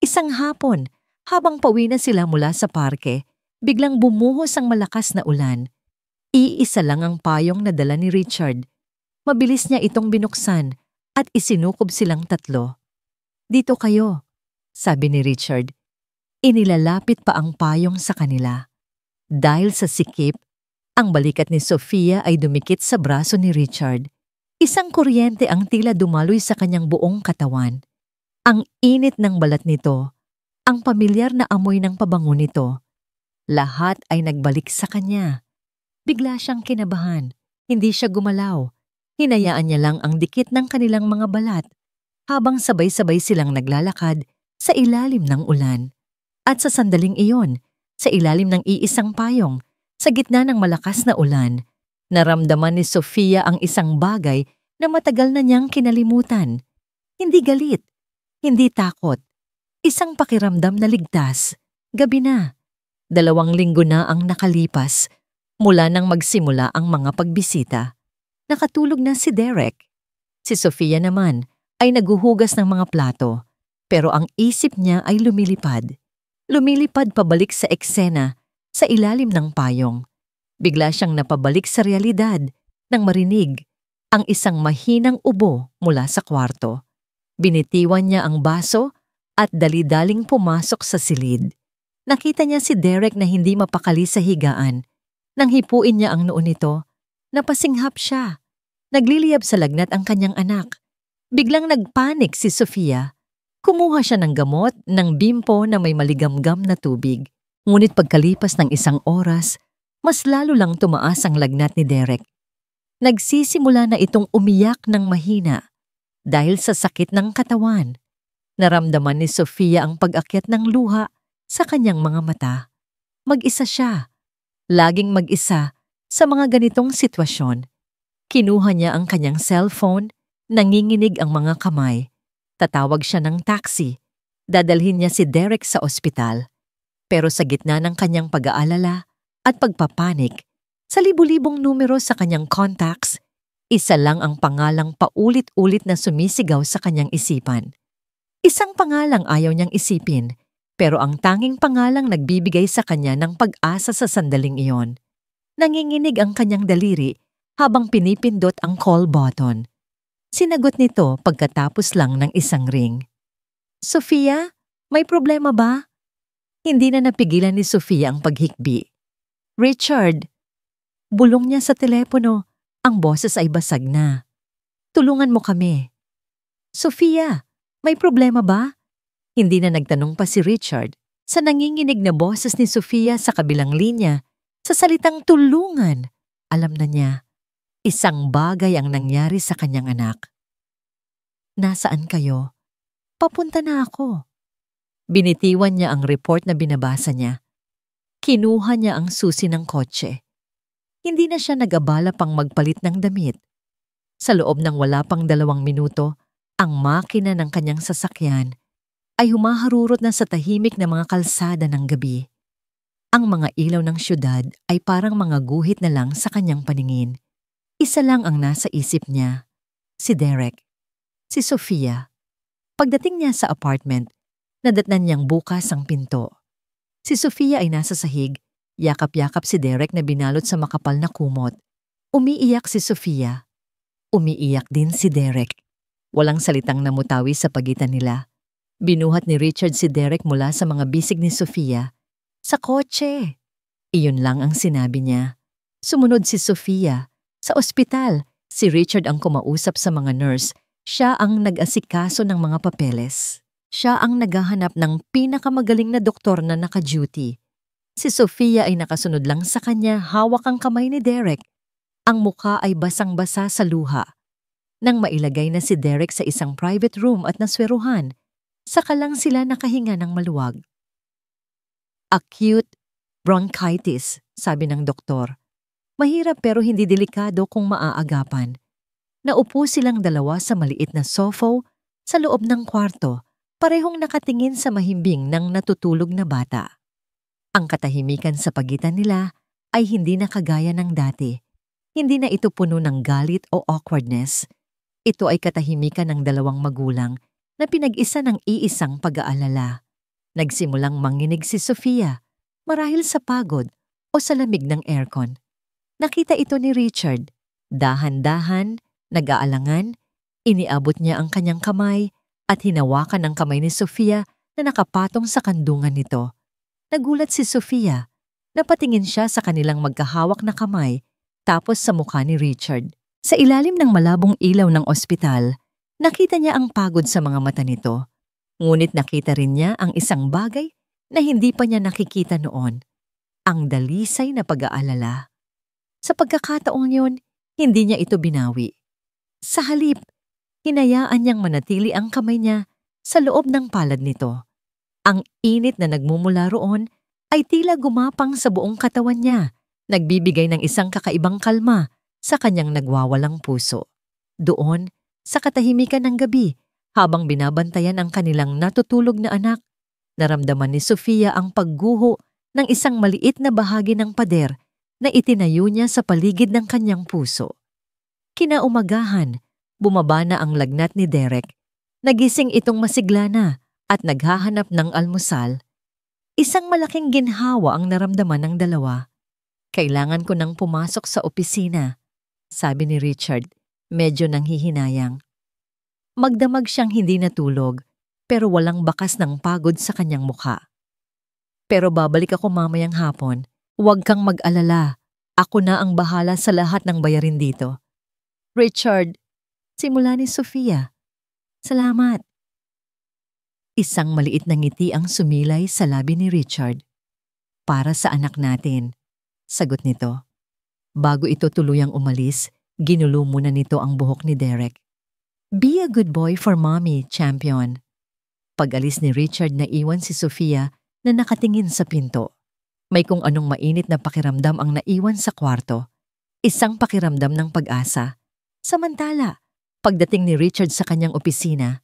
Isang hapon, habang pauwi na sila mula sa parke, biglang bumuhos ang malakas na ulan. Iisa lang ang payong na dala ni Richard. Mabilis niya itong binuksan at isinukob silang tatlo. Dito kayo, sabi ni Richard. Inilalapit pa ang payong sa kanila. Dahil sa sikip, ang balikat ni Sofia ay dumikit sa braso ni Richard. Isang kuryente ang tila dumaloy sa kanyang buong katawan. Ang init ng balat nito, ang pamilyar na amoy ng pabango nito. Lahat ay nagbalik sa kanya. Bigla siyang kinabahan. Hindi siya gumalaw. Hinayaan niya lang ang dikit ng kanilang mga balat habang sabay-sabay silang naglalakad sa ilalim ng ulan. At sa sandaling iyon, sa ilalim ng iisang payong, sa gitna ng malakas na ulan, naramdaman ni Sofia ang isang bagay na matagal na niyang kinalimutan. Hindi galit, hindi takot. Isang pakiramdam na ligtas. Gabi na. 2 linggo na ang nakalipas mula nang magsimula ang mga pagbisita. Nakatulog na si Derek. Si Sofia naman ay naguhugas ng mga plato, pero ang isip niya ay lumilipad. Lumilipad pabalik sa eksena sa ilalim ng payong. Bigla siyang napabalik sa realidad nang marinig ang isang mahinang ubo mula sa kwarto. Binitiwan niya ang baso at dali-daling pumasok sa silid. Nakita niya si Derek na hindi mapakali sa higaan. Nang hipuin niya ang noo nito, napasinghap siya. Nagliliyab sa lagnat ang kanyang anak. Biglang nagpanik si Sofia. Kumuha siya ng gamot ng bimpo na may maligamgam na tubig. Ngunit pagkalipas ng 1 oras, mas lalo lang tumaas ang lagnat ni Derek. Nagsisimula na itong umiyak ng mahina dahil sa sakit ng katawan. Naramdaman ni Sofia ang pag-akyat ng luha sa kanyang mga mata. Mag-isa siya. Laging mag-isa sa mga ganitong sitwasyon. Kinuha niya ang kanyang cellphone, nanginginig ang mga kamay. Tatawag siya ng taxi. Dadalhin niya si Derek sa ospital. Pero sa gitna ng kanyang pag-aalala at pagpapanik, sa libu-libong numero sa kanyang contacts, isa lang ang pangalang paulit-ulit na sumisigaw sa kanyang isipan. Isang pangalang ayaw niyang isipin, pero ang tanging pangalang nagbibigay sa kanya ng pag-asa sa sandaling iyon. Nanginginig ang kanyang daliri habang pinipindot ang call button. Sinagot nito pagkatapos lang ng 1 ring. Sofia, may problema ba? Hindi na napigilan ni Sofia ang paghikbi. Richard! Bulong niya sa telepono. Ang boses ay basag na. Tulungan mo kami. Sofia, may problema ba? Hindi na nagtanong pa si Richard sa nanginginig na boses ni Sofia sa kabilang linya. Sa salitang tulungan, alam na niya. Isang bagay ang nangyari sa kanyang anak. Nasaan kayo? Papunta na ako. Binitiwan niya ang report na binabasa niya. Kinuha niya ang susi ng kotse. Hindi na siya nag-abala pang magpalit ng damit. Sa loob ng wala pang 2 minuto, ang makina ng kanyang sasakyan ay humaharurot na sa tahimik na mga kalsada ng gabi. Ang mga ilaw ng syudad ay parang mga guhit na lang sa kanyang paningin. Isa lang ang nasa isip niya, si Derek, si Sofia. Pagdating niya sa apartment, nadatnan niyang bukas ang pinto. Si Sofia ay nasa sahig, yakap-yakap si Derek na binalot sa makapal na kumot. Umiiyak si Sofia. Umiiyak din si Derek. Walang salitang namutawi sa pagitan nila. Binuhat ni Richard si Derek mula sa mga bisig ni Sofia. Sa kotse! Iyon lang ang sinabi niya. Sumunod si Sofia. Sa ospital, si Richard ang kumausap sa mga nurse. Siya ang nag-asikaso ng mga papeles. Siya ang naghahanap ng pinakamagaling na doktor na naka-duty. Si Sofia ay nakasunod lang sa kanya, hawak ang kamay ni Derek. Ang mukha ay basang-basa sa luha. Nang mailagay na si Derek sa isang private room at nasweruhan, saka lang sila nakahinga ng maluwag. Acute bronchitis, sabi ng doktor. Mahirap pero hindi delikado kung maaagapan. Naupo silang dalawa sa maliit na sofa sa loob ng kwarto, parehong nakatingin sa mahimbing ng natutulog na bata. Ang katahimikan sa pagitan nila ay hindi na kagaya ng dati. Hindi na ito puno ng galit o awkwardness. Ito ay katahimikan ng dalawang magulang na pinag-isa ng iisang pag-aalala. Nagsimulang manginig si Sofia, marahil sa pagod o sa lamig ng aircon. Nakita ito ni Richard. Dahan-dahan, nag-aalangan, iniabot niya ang kanyang kamay at hinawakan ang kamay ni Sofia na nakapatong sa kandungan nito. Nagulat si Sofia. Napatingin siya sa kanilang magkahawak na kamay tapos sa mukha ni Richard. Sa ilalim ng malabong ilaw ng ospital, nakita niya ang pagod sa mga mata nito. Ngunit nakita rin niya ang isang bagay na hindi pa niya nakikita noon. Ang dalisay na pag-aalala. Sa pagkakataong yun, hindi niya ito binawi. Sa halip, hinayaan niyang manatili ang kamay niya sa loob ng palad nito. Ang init na nagmumula roon ay tila gumapang sa buong katawan niya, nagbibigay ng isang kakaibang kalma sa kanyang nagwawalang puso. Doon, sa katahimikan ng gabi, habang binabantayan ang kanilang natutulog na anak, naramdaman ni Sofia ang pagguho ng isang maliit na bahagi ng pader na itinayo niya sa paligid ng kanyang puso. Kinaumagahan, bumaba na ang lagnat ni Derek. Nagising itong masigla na at naghahanap ng almusal. Isang malaking ginhawa ang naramdaman ng dalawa. Kailangan ko nang pumasok sa opisina, sabi ni Richard, medyo nanghihinayang. Magdamag siyang hindi natulog, pero walang bakas ng pagod sa kanyang mukha. Pero babalik ako mamayang hapon. Huwag kang mag-alala. Ako na ang bahala sa lahat ng bayarin dito. Richard, simula ni Sofia. Salamat. Isang maliit na ngiti ang sumilay sa labi ni Richard. Para sa anak natin, sagot nito. Bago ito tuluyang umalis, ginulo muna nito ang buhok ni Derek. Be a good boy for mommy, champion. Pag-alis ni Richard, naiwan si Sofia na nakatingin sa pinto. May kung anong mainit na pakiramdam ang naiwan sa kwarto. Isang pakiramdam ng pag-asa. Samantala, pagdating ni Richard sa kanyang opisina,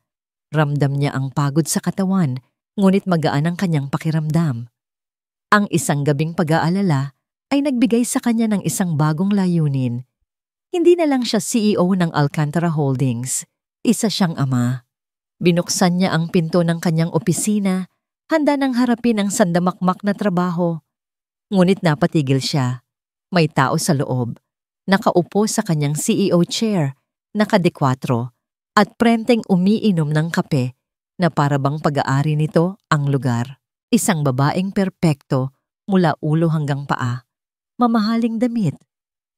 ramdam niya ang pagod sa katawan, ngunit magaan ang kanyang pakiramdam. Ang isang gabing pag-aalala ay nagbigay sa kanya ng isang bagong layunin. Hindi na lang siya CEO ng Alcantara Holdings, isa siyang ama. Binuksan niya ang pinto ng kanyang opisina, handa nang harapin ang sandamakmak na trabaho. Ngunit napatigil siya. May tao sa loob, nakaupo sa kanyang CEO chair, nakadekwatro, at prenteng umiinom ng kape na parabang pag-aari nito ang lugar. Isang babaeng perpekto mula ulo hanggang paa, mamahaling damit,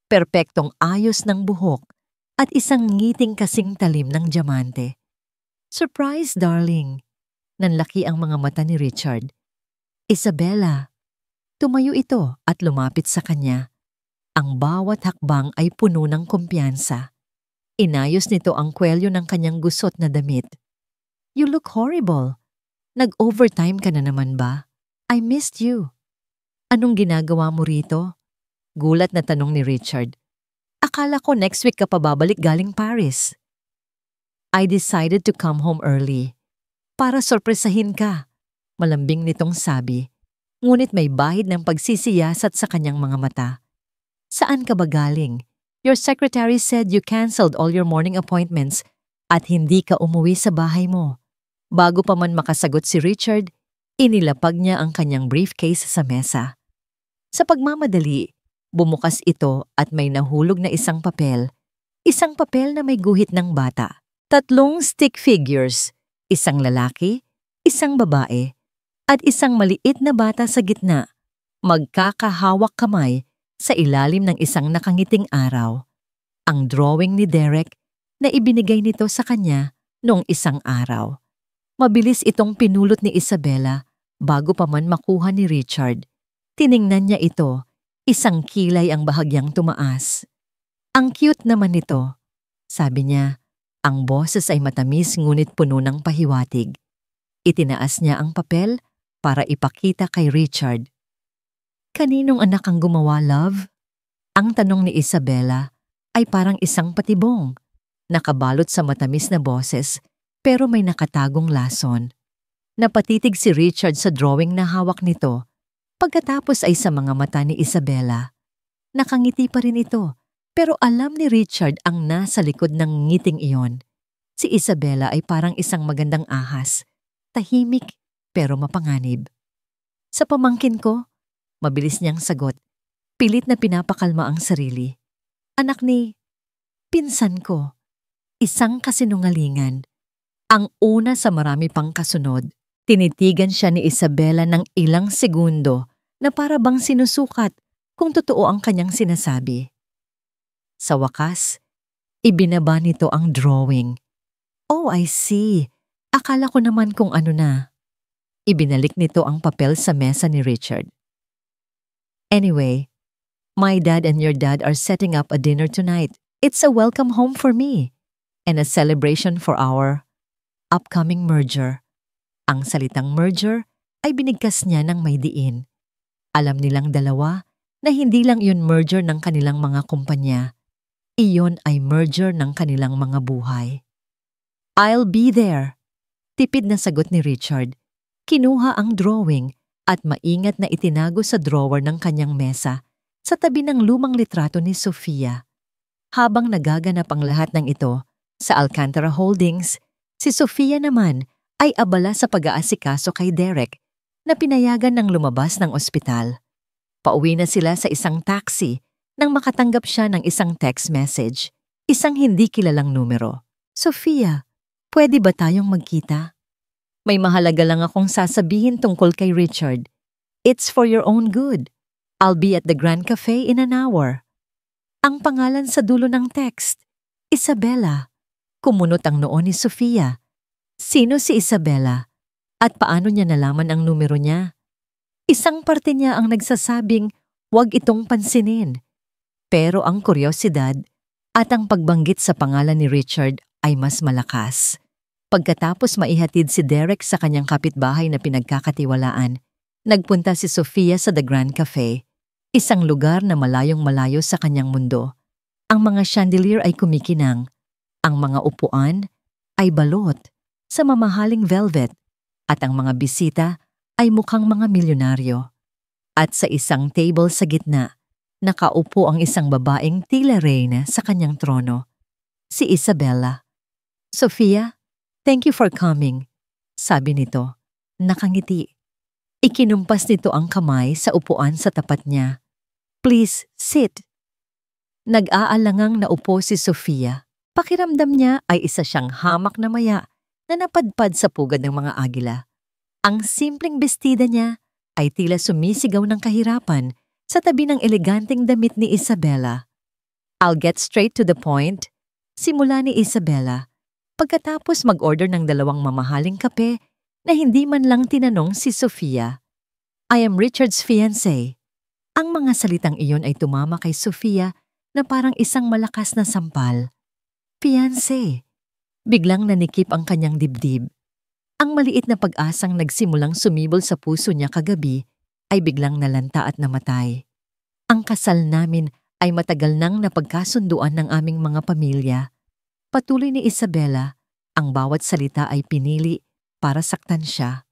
perpektong ayos ng buhok at isang ngiting kasing talim ng diamante. Surprise, darling! Nanlaki ang mga mata ni Richard. Isabella! Tumayo ito at lumapit sa kanya. Ang bawat hakbang ay puno ng kumpiyansa. Inayos nito ang kwelyo ng kanyang gusot na damit. You look horrible. Nag-overtime ka na naman ba? I missed you. Anong ginagawa mo rito? Gulat na tanong ni Richard. Akala ko next week ka pa babalik galing Paris. I decided to come home early. Para sorpresahin ka. Malambing nitong sabi. ngunit may bahid ng pagsisiyasat sa kanyang mga mata. Saan ka ba galing? Your secretary said you canceled all your morning appointments at hindi ka umuwi sa bahay mo. Bago pa man makasagot si Richard, inilapag niya ang kanyang briefcase sa mesa. Sa pagmamadali, bumukas ito at may nahulog na isang papel na may guhit ng bata. 3 stick figures, isang lalaki, isang babae, at isang maliit na bata sa gitna, magkakahawak kamay sa ilalim ng isang nakangiting araw. Ang drawing ni Derek na ibinigay nito sa kanya noong isang araw. Mabilis itong pinulot ni Isabela bago pa man makuha ni Richard. Tiningnan niya ito, isang kilay ang bahagyang tumaas. Ang cute naman nito, sabi niya. Ang boses ay matamis ngunit puno ng pahiwatig. Itinaas niya ang papel para ipakita kay Richard. Kaninong anak ang gumawa, love? Ang tanong ni Isabela ay parang isang patibong, nakabalot sa matamis na boses pero may nakatagong lason. Napatitig si Richard sa drawing na hawak nito, pagkatapos ay sa mga mata ni Isabela. Nakangiti pa rin ito, pero alam ni Richard ang nasa likod ng ngiting iyon. Si Isabela ay parang isang magandang ahas, tahimik pero mapanganib. Sa pamangkin ko, mabilis niyang sagot, pilit na pinapakalma ang sarili. Anak ni pinsan ko, isang kasinungalingan. Ang una sa marami pang kasunod, tinitigan siya ni Isabela ng ilang segundo na para bang sinusukat kung totoo ang kanyang sinasabi. Sa wakas, ibinaba nito ang drawing. Oh, I see. Akala ko naman kung ano na. Ibinalik nito ang papel sa mesa ni Richard. Anyway, my dad and your dad are setting up a dinner tonight. It's a welcome home for me and a celebration for our upcoming merger. Ang salitang merger ay binigkas niya ng may diin. Alam nilang dalawa na hindi lang yun merger ng kanilang mga kumpanya. Iyon ay merger ng kanilang mga buhay. I'll be there. Tipid na sagot ni Richard. Kinuha ang drawing at maingat na itinago sa drawer ng kanyang mesa sa tabi ng lumang litrato ni Sofia. Habang nagaganap ang lahat ng ito sa Alcantara Holdings, si Sofia naman ay abala sa pag-aasikaso kay Derek na pinayagan ng lumabas ng ospital. Pauwi na sila sa isang taxi nang makatanggap siya ng isang text message, isang hindi kilalang numero. Sofia, pwede ba tayong magkita? May mahalaga lang akong sasabihin tungkol kay Richard. It's for your own good. I'll be at the Grand Cafe in an hour. Ang pangalan sa dulo ng text, Isabela. Kumunot ang noo ni Sofia. Sino si Isabela? At paano niya nalaman ang numero niya? Isang parte niya ang nagsasabing huwag itong pansinin. Pero ang kuryosidad at ang pagbanggit sa pangalan ni Richard ay mas malakas. Pagkatapos maihatid si Derek sa kanyang kapitbahay na pinagkakatiwalaan, nagpunta si Sofia sa The Grand Cafe, isang lugar na malayong-malayo sa kanyang mundo. Ang mga chandelier ay kumikinang, ang mga upuan ay balot sa mamahaling velvet at ang mga bisita ay mukhang mga milyonaryo. At sa isang table sa gitna, nakaupo ang isang babaeng tila reyna sa kanyang trono, si Isabela. Sofia, thank you for coming, sabi nito, nakangiti. Ikinumpas nito ang kamay sa upuan sa tapat niya. Please, sit. Nag-aalangang naupo si Sofia. Pakiramdam niya ay isa siyang hamak na maya na napadpad sa pugad ng mga agila. Ang simpleng bestida niya ay tila sumisigaw ng kahirapan sa tabi ng eleganteng damit ni Isabela. I'll get straight to the point, simula ni Isabela, pagkatapos mag-order ng 2 mamahaling kape na hindi man lang tinanong si Sofia. I am Richard's fiancé. Ang mga salitang iyon ay tumama kay Sofia na parang isang malakas na sampal. Fiancé. Biglang nanikip ang kanyang dibdib. Ang maliit na pag-asang nagsimulang sumibol sa puso niya kagabi ay biglang nalanta at namatay. Ang kasal namin ay matagal nang napagkasunduan ng aming mga pamilya. Patuloy ni Isabela, ang bawat salita ay pinili para saktan siya.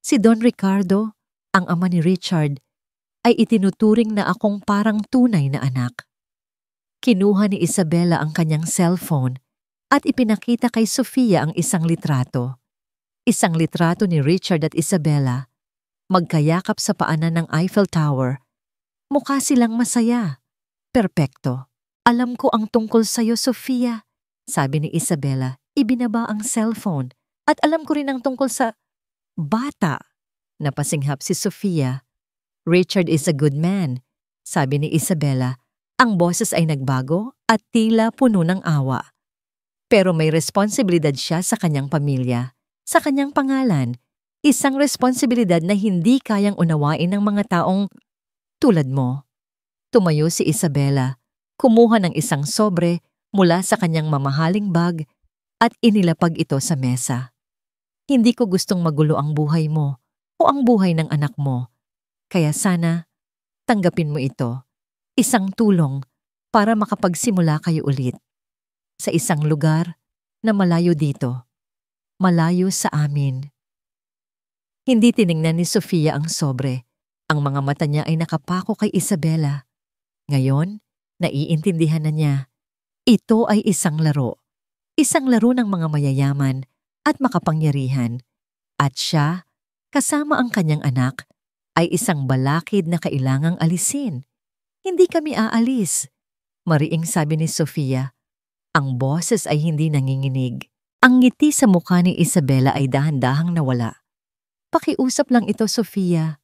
Si Don Ricardo Ang ama ni Richard ay itinuturing na akong parang tunay na anak. Kinuha ni Isabela ang kanyang cellphone at ipinakita kay Sofia ang isang litrato. Isang litrato ni Richard at Isabela, magkayakap sa paanan ng Eiffel Tower. Mukha silang masaya. Perpekto. Alam ko ang tungkol sa'yo, Sofia, sabi ni Isabela. Ibinaba ang cellphone. At alam ko rin ang tungkol sa bata. Napasinghap si Sofia. Richard is a good man, sabi ni Isabela. Ang boses ay nagbago at tila puno ng awa. Pero may responsibilidad siya sa kanyang pamilya, sa kanyang pangalan. Isang responsibilidad na hindi kayang unawain ng mga taong tulad mo. Tumayo si Isabela, kumuha ng isang sobre mula sa kanyang mamahaling bag at inilapag ito sa mesa. Hindi ko gustong magulo ang buhay mo o ang buhay ng anak mo. Kaya sana, tanggapin mo ito. Isang tulong para makapagsimula kayo ulit. Sa isang lugar na malayo dito. Malayo sa amin. Hindi tiningnan ni Sofia ang sobre. Ang mga mata niya ay nakapako kay Isabela. Ngayon, naiintindihan na niya. Ito ay isang laro. Isang laro ng mga mayayaman at makapangyarihan. At siya, kasama ang kanyang anak, ay isang balakid na kailangang alisin. Hindi kami aalis. Mariing sabi ni Sofia. Ang boses ay hindi nanginginig. Ang ngiti sa mukha ni Isabela ay dahan-dahang nawala. Pakiusap lang ito, Sofia.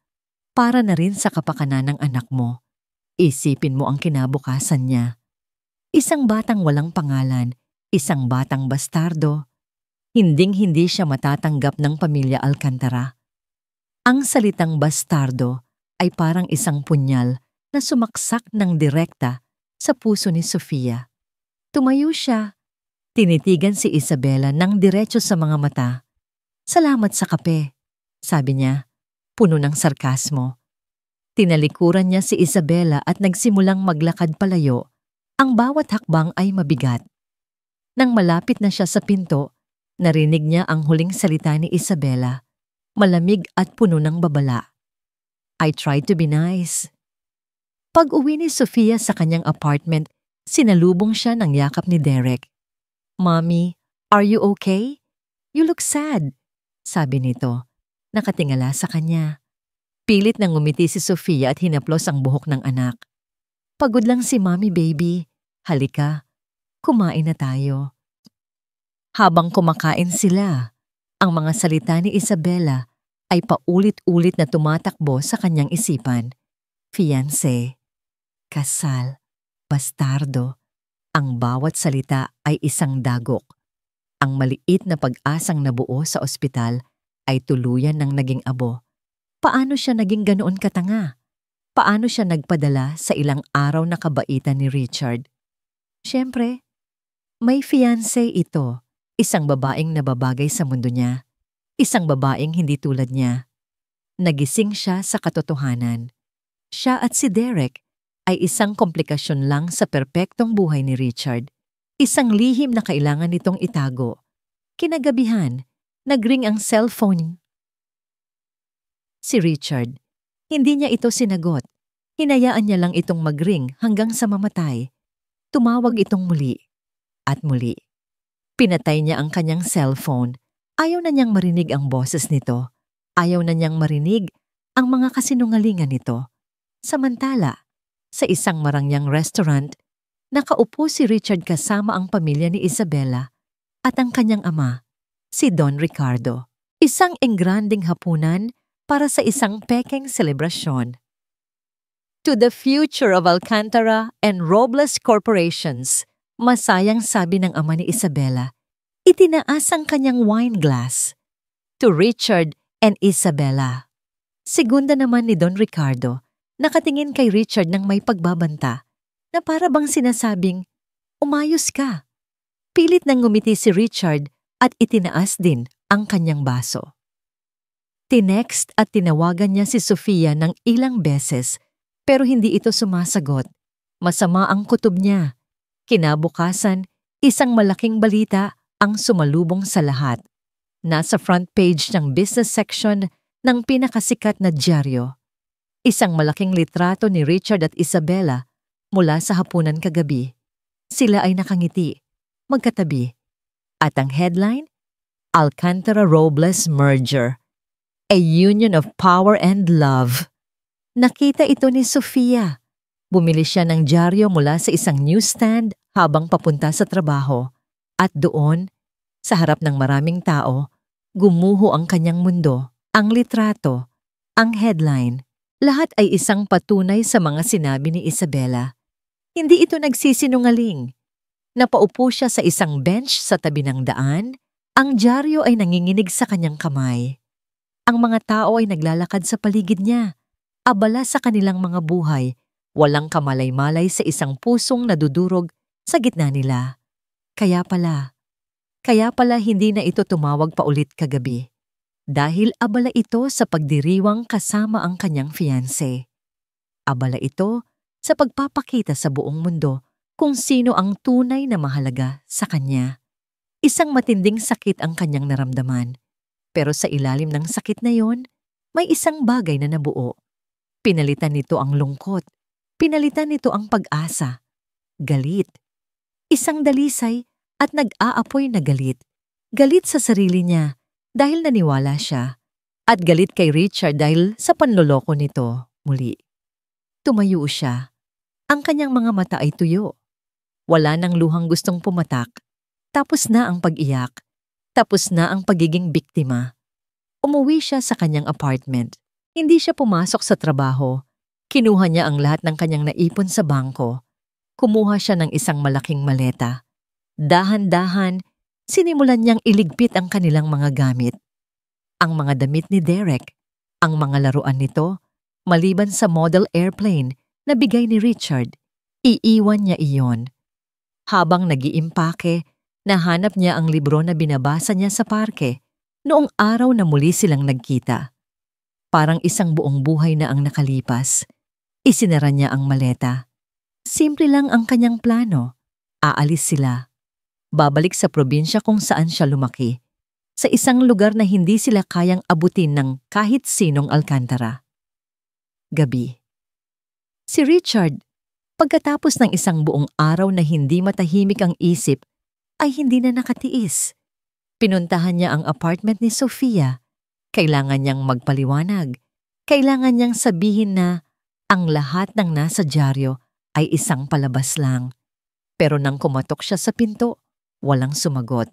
Para na rin sa kapakanan ng anak mo. Isipin mo ang kinabukasan niya. Isang batang walang pangalan, isang batang bastardo. Hinding-hindi siya matatanggap ng pamilya Alcantara. Ang salitang bastardo ay parang isang punyal na sumaksak ng direkta sa puso ni Sofia. Tumayo siya. Tinitigan si Isabela ng diretso sa mga mata. Salamat sa kape, sabi niya, puno ng sarkasmo. Tinalikuran niya si Isabela at nagsimulang maglakad palayo. Ang bawat hakbang ay mabigat. Nang malapit na siya sa pinto, narinig niya ang huling salita ni Isabela, malamig at puno ng babala. I tried to be nice. Pag-uwi ni Sofia sa kanyang apartment, sinalubong siya ng yakap ni Derek. Mommy, are you okay? You look sad, sabi nito. Nakatingala sa kanya. Pilit nang ngumiti si Sofia at hinaplos ang buhok ng anak. Pagod lang si Mommy, baby. Halika, kumain na tayo. Habang kumakain sila, ang mga salita ni Isabela ay paulit-ulit na tumatakbo sa kanyang isipan. Fiancé, kasal, bastardo. Ang bawat salita ay isang dagok. Ang maliit na pag-asang nabuo sa ospital ay tuluyan ng naging abo. Paano siya naging ganoon katanga? Paano siya nagpadala sa ilang araw na kabaitan ni Richard? Siyempre, may fiancé ito, isang babaeng nababagay sa mundo niya, isang babaeng hindi tulad niya. Nagising siya sa katotohanan. Siya at si Derek ay isang komplikasyon lang sa perpektong buhay ni Richard, isang lihim na kailangan nitong itago. Kinagabihan, nagring ang cellphone. Si Richard, hindi niya ito sinagot. Hinayaan niya lang itong magring hanggang sa mamatay. Tumawag itong muli at muli. Pinatay niya ang kanyang cellphone. Ayaw na niyang marinig ang boses nito. Ayaw na niyang marinig ang mga kasinungalingan nito. Samantala, sa isang marangyang restaurant, nakaupo si Richard kasama ang pamilya ni Isabela at ang kanyang ama, si Don Ricardo. Isang engranding hapunan para sa isang pekeng selebrasyon. To the future of Alcantara and Robles Corporations, masayang sabi ng ama ni Isabela. Itinaas ang kanyang wine glass. To Richard and Isabela. Segunda naman ni Don Ricardo, nakatingin kay Richard ng may pagbabanta, na para bang sinasabing, umayos ka. Pilit nang ngumiti si Richard at itinaas din ang kanyang baso. Tinext at tinawagan niya si Sofia ng ilang beses, pero hindi ito sumasagot. Masama ang kutob niya. Kinabukasan, isang malaking balita ang sumalubong sa lahat. Nasa front page ng business section ng pinakasikat na dyaryo. Isang malaking litrato ni Richard at Isabella mula sa hapunan kagabi. Sila ay nakangiti, magkatabi. At ang headline, Alcantara-Robles Merger, a union of power and love. Nakita ito ni Sofia. Bumili siya ng dyaryo mula sa isang newsstand habang papunta sa trabaho. At doon, sa harap ng maraming tao, gumuho ang kanyang mundo, ang litrato, ang headline. Lahat ay isang patunay sa mga sinabi ni Isabella. Hindi ito nagsisinungaling. Napaupo siya sa isang bench sa tabi ng daan. Ang dyaryo ay nanginginig sa kanyang kamay. Ang mga tao ay naglalakad sa paligid niya, abala sa kanilang mga buhay, walang kamalay-malay sa isang pusong nadudurog sa gitna nila. Kaya pala hindi na ito tumawag pa ulit kagabi. Dahil abala ito sa pagdiriwang kasama ang kanyang fiancé. Abala ito sa pagpapakita sa buong mundo kung sino ang tunay na mahalaga sa kanya. Isang matinding sakit ang kanyang naramdaman. Pero sa ilalim ng sakit na yon, may isang bagay na nabuo. Pinalitan nito ang lungkot. Pinalitan nito ang pag-asa. Galit. Isang dalisay at nag-aapoy na galit. Galit sa sarili niya dahil naniwala siya. At galit kay Richard dahil sa panloloko nito muli. Tumayo siya. Ang kanyang mga mata ay tuyo. Wala nang luhang gustong pumatak. Tapos na ang pag-iyak. Tapos na ang pagiging biktima. Umuwi siya sa kanyang apartment. Hindi siya pumasok sa trabaho. Kinuha niya ang lahat ng kanyang naipon sa bangko. Kumuha siya ng isang malaking maleta. Dahan-dahan, sinimulan niyang iligpit ang kanilang mga gamit. Ang mga damit ni Derek, ang mga laruan nito, maliban sa model airplane na bigay ni Richard, iiwan niya iyon. Habang nag-iimpake, nahanap niya ang libro na binabasa niya sa parke noong araw na muli silang nagkita. Parang isang buong buhay na ang nakalipas. Isinara niya ang maleta. Simple lang ang kanyang plano. Aalis sila. Babalik sa probinsya kung saan siya lumaki. Sa isang lugar na hindi sila kayang abutin ng kahit sinong Alcantara. Gabi. Si Richard, pagkatapos ng isang buong araw na hindi matahimik ang isip, ay hindi na nakatiis. Pinuntahan niya ang apartment ni Sofia. Kailangan niyang magpaliwanag. Kailangan niyang sabihin na ang lahat ng nasa dyaryo ay isang palabas lang. Pero nang kumatok siya sa pinto, walang sumagot.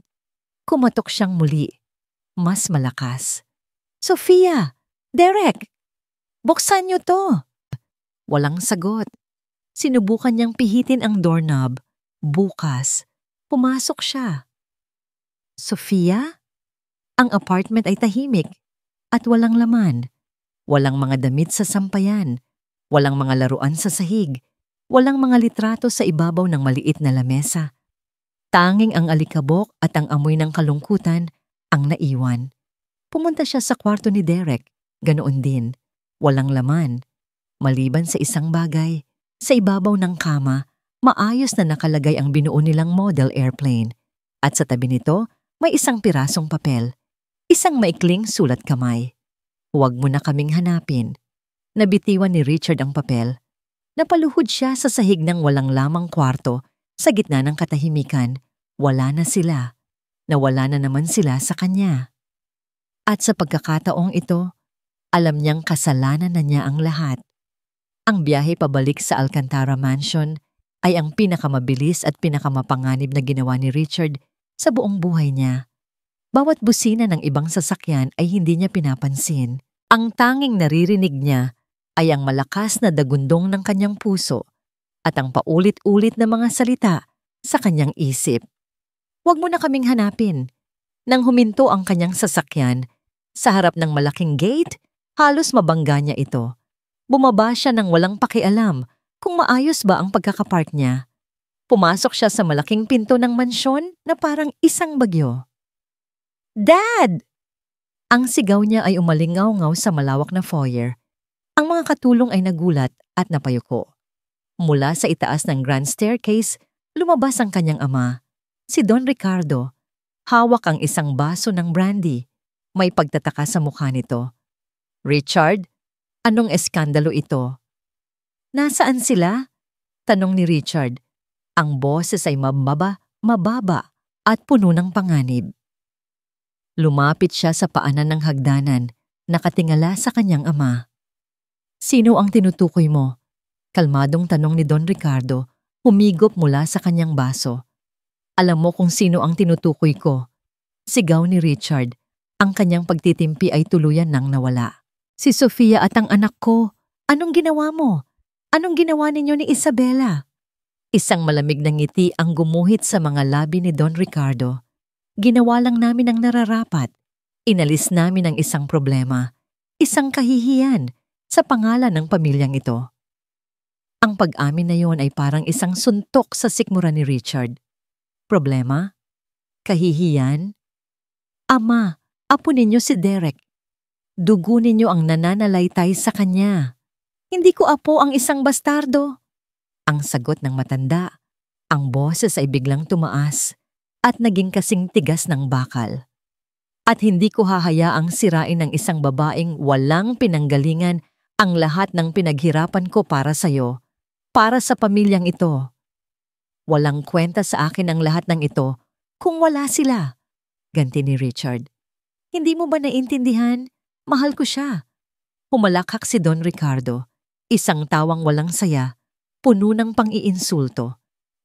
Kumatok siyang muli. Mas malakas. Sofia! Derek! Buksan niyo to! Walang sagot. Sinubukan niyang pihitin ang doorknob. Bukas. Pumasok siya. Sofia? Ang apartment ay tahimik at walang laman. Walang mga damit sa sampayan. Walang mga laruan sa sahig. Walang mga litrato sa ibabaw ng maliit na lamesa. Tanging ang alikabok at ang amoy ng kalungkutan ang naiwan. Pumunta siya sa kwarto ni Derek. Ganoon din. Walang laman. Maliban sa isang bagay, sa ibabaw ng kama, maayos na nakalagay ang binuo nilang model airplane. At sa tabi nito, may isang pirasong papel. Isang maikling sulat kamay. Huwag mo na kaming hanapin. Nabitiwan ni Richard ang papel. Napaluhod siya sa sahig ng walang lamang kwarto. Sa gitna ng katahimikan, wala na sila. Nawala na naman sila sa kanya. At sa pagkakataong ito, alam niyang kasalanan na niya ang lahat. Ang biyahe pabalik sa Alcantara Mansion ay ang pinakamabilis at pinakamapanganib na ginawa ni Richard sa buong buhay niya. Bawat busina ng ibang sasakyan ay hindi niya pinapansin. Ang tanging naririnig niya ay ang malakas na dagundong ng kanyang puso at ang paulit-ulit na mga salita sa kanyang isip. Huwag mo na kaming hanapin. Nang huminto ang kanyang sasakyan, sa harap ng malaking gate, halos mabangga niya ito. Bumaba siya nang walang pakialam kung maayos ba ang pagkakapark niya. Pumasok siya sa malaking pinto ng mansyon na parang isang bagyo. Dad! Ang sigaw niya ay umalingaw-ngaw sa malawak na foyer. Ang mga katulong ay nagulat at napayuko. Mula sa itaas ng grand staircase, lumabas ang kanyang ama, si Don Ricardo. Hawak ang isang baso ng brandy. May pagtataka sa mukha nito. Richard, anong eskandalo ito? Nasaan sila? Tanong ni Richard. Ang boses ay mababa at puno ng panganib. Lumapit siya sa paanan ng hagdanan, nakatingala sa kanyang ama. Sino ang tinutukoy mo? Kalmadong tanong ni Don Ricardo, humigop mula sa kanyang baso. Alam mo kung sino ang tinutukoy ko. Sigaw ni Richard. Ang kanyang pagtitimpi ay tuluyan nang nawala. Si Sofia at ang anak ko. Anong ginawa mo? Anong ginawa ninyo ni Isabela? Isang malamig na ngiti ang gumuhit sa mga labi ni Don Ricardo. Ginawa lang namin ang nararapat. Inalis namin ang isang problema, isang kahihiyan sa pangalan ng pamilyang ito. Ang pag-amin na yon ay parang isang suntok sa sikmura ni Richard. Problema? Kahihiyan? Ama, apo ninyo si Derek. Dugo ninyo ang nananalaytay sa kanya. Hindi ko apo ang isang bastardo. Ang sagot ng matanda. Ang boses ay biglang tumaas at naging kasing tigas ng bakal. At hindi ko hahayaang sirain ng isang babaeng walang pinanggalingan ang lahat ng pinaghirapan ko para sa'yo, para sa pamilyang ito. Walang kwenta sa akin ang lahat ng ito kung wala sila. Ganti ni Richard. Hindi mo ba naintindihan? Mahal ko siya. Humalakhak si Don Ricardo. Isang tawang walang saya, puno ng pang-iinsulto.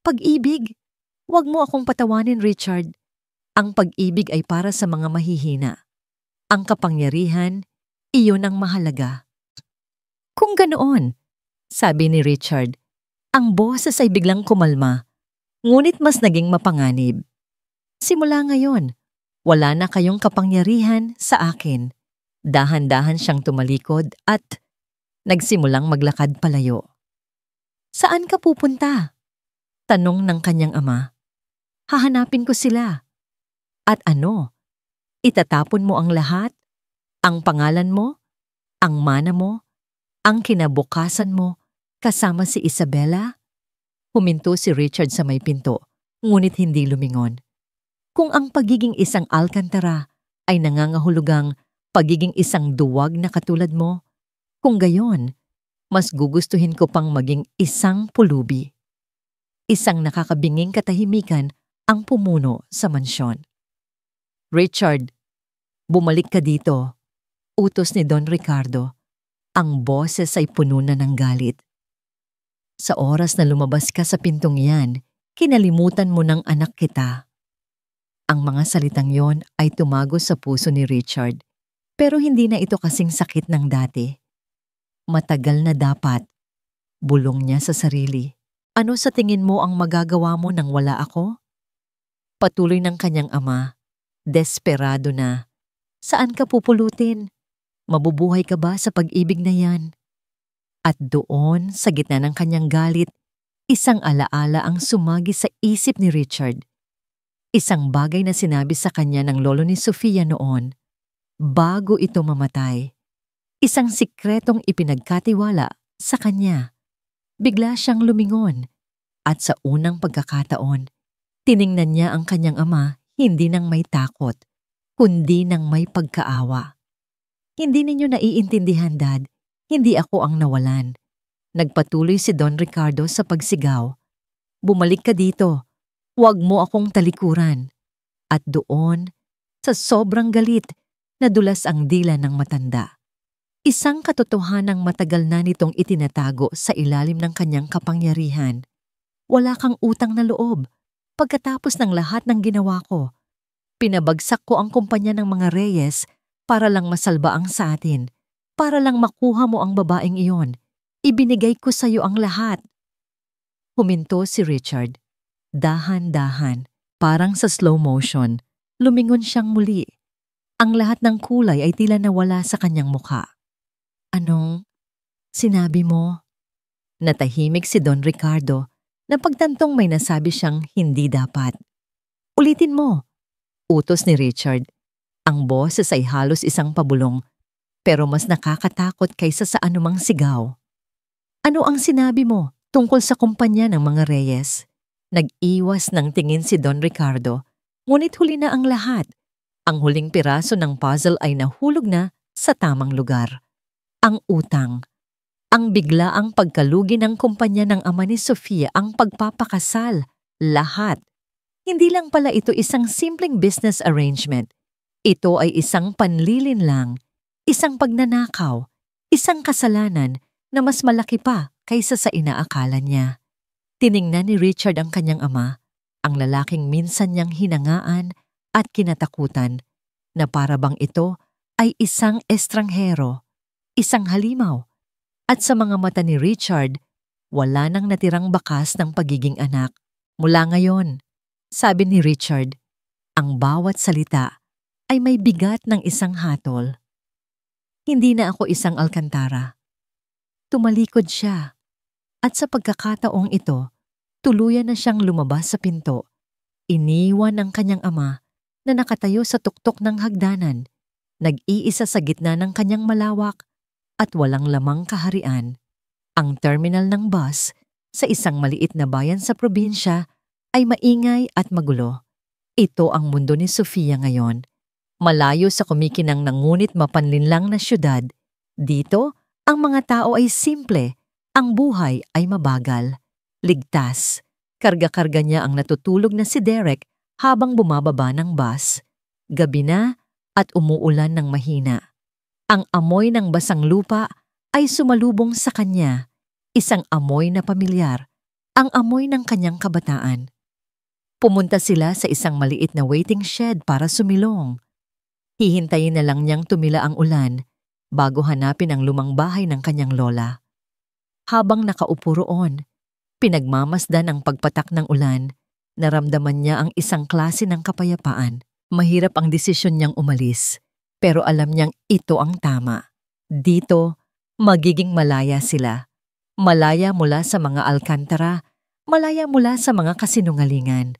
Pag-ibig? Huwag mo akong patawanin, Richard. Ang pag-ibig ay para sa mga mahihina. Ang kapangyarihan, iyon ang mahalaga. Kung ganoon, sabi ni Richard, ang boses ay biglang kumalma, ngunit mas naging mapanganib. Simula ngayon, wala na kayong kapangyarihan sa akin. Dahan-dahan siyang tumalikod at nagsimulang maglakad palayo. Saan ka pupunta? Tanong ng kanyang ama. Hahanapin ko sila. At ano? Itatapon mo ang lahat? Ang pangalan mo? Ang mana mo? Ang kinabukasan mo kasama si Isabela? Huminto si Richard sa may pinto, ngunit hindi lumingon. Kung ang pagiging isang alkantara ay nangangahulugang pagiging isang duwag na katulad mo, kung gayon, mas gugustuhin ko pang maging isang pulubi. Isang nakakabinging katahimikan ang pumuno sa mansyon. Richard, bumalik ka dito, utos ni Don Ricardo. Ang boses ay puno na ng galit. Sa oras na lumabas ka sa pintong yan, kinalimutan mo ng anak kita. Ang mga salitang yon ay tumago sa puso ni Richard, pero hindi na ito kasing sakit ng dati. Matagal na dapat. Bulong niya sa sarili. Ano sa tingin mo ang magagawa mo nang wala ako? Patuloy ng kanyang ama. Desperado na. Saan ka pupulutin? Mabubuhay ka ba sa pag-ibig na yan? At doon, sa gitna ng kanyang galit, isang alaala ang sumagi sa isip ni Richard. Isang bagay na sinabi sa kanya ng lolo ni Sofia noon, bago ito mamatay. Isang sikretong ipinagkatiwala sa kanya. Bigla siyang lumingon, at sa unang pagkakataon, tiningnan niya ang kanyang ama hindi nang may takot, kundi nang may pagkaawa. Hindi ninyo naiintindihan, Dad. Hindi ako ang nawalan. Nagpatuloy si Don Ricardo sa pagsigaw. Bumalik ka dito. Huwag mo akong talikuran. At doon, sa sobrang galit, nadulas ang dila ng matanda. Isang katotohanang matagal na nitong itinatago sa ilalim ng kanyang kapangyarihan. Wala kang utang na loob. Pagkatapos ng lahat ng ginawa ko, pinabagsak ko ang kumpanya ng mga Reyes para lang masalba ang sa atin, para lang makuha mo ang babaeng iyon. Ibinigay ko sa iyo ang lahat. Huminto si Richard. Dahan-dahan, parang sa slow motion, lumingon siyang muli. Ang lahat ng kulay ay tila nawala sa kanyang mukha. Anong sinabi mo? Natahimik si Don Ricardo na pagtantong may nasabi siyang hindi dapat. Ulitin mo, utos ni Richard. Ang boses ay halos isang pabulong, pero mas nakakatakot kaysa sa anumang sigaw. Ano ang sinabi mo tungkol sa kumpanya ng mga Reyes? Nag-iwas ng tingin si Don Ricardo, ngunit huli na ang lahat. Ang huling piraso ng puzzle ay nahulog na sa tamang lugar. ang utang, ang biglaang pagkalugi ng kumpanya ng ama ni Sofia, ang pagpapakasal, lahat. Hindi lang pala ito isang simpleng business arrangement. Ito ay isang panlilinlang, isang pagnanakaw, isang kasalanan na mas malaki pa kaysa sa inaakala niya. Tiningnan ni Richard ang kanyang ama, ang lalaking minsan niyang hinangaan at kinatakutan, na para bang ito ay isang estranghero, isang halimaw. At sa mga mata ni Richard, wala nang natirang bakas ng pagiging anak. Mula ngayon, sabi ni Richard, ang bawat salita ay may bigat ng isang hatol. Hindi na ako isang alkantara. Tumalikod siya, at sa pagkakataong ito, tuluyan na siyang lumabas sa pinto. Iniwan ang kanyang ama na nakatayo sa tuktok ng hagdanan, nag-iisa sa gitna ng kanyang malawak at walang lamang kaharian. Ang terminal ng bus sa isang maliit na bayan sa probinsya ay maingay at magulo. Ito ang mundo ni Sofia ngayon. Malayo sa kumikinang ngunit mapanlinlang na syudad, dito ang mga tao ay simple, ang buhay ay mabagal. Ligtas, karga-karga niya ang natutulog na si Derek habang bumababa ng bus. Gabi na at umuulan ng mahina. Ang amoy ng basang lupa ay sumalubong sa kanya, isang amoy na pamilyar, ang amoy ng kanyang kabataan. Pumunta sila sa isang maliit na waiting shed para sumilong. Hihintayin na lang niyang tumila ang ulan bago hanapin ang lumang bahay ng kanyang lola. Habang nakaupo roon, pinagmamasdan ang pagpatak ng ulan, naramdaman niya ang isang klase ng kapayapaan. Mahirap ang desisyon niyang umalis, pero alam niyang ito ang tama. Dito, magiging malaya sila. Malaya mula sa mga alkantara, malaya mula sa mga kasinungalingan.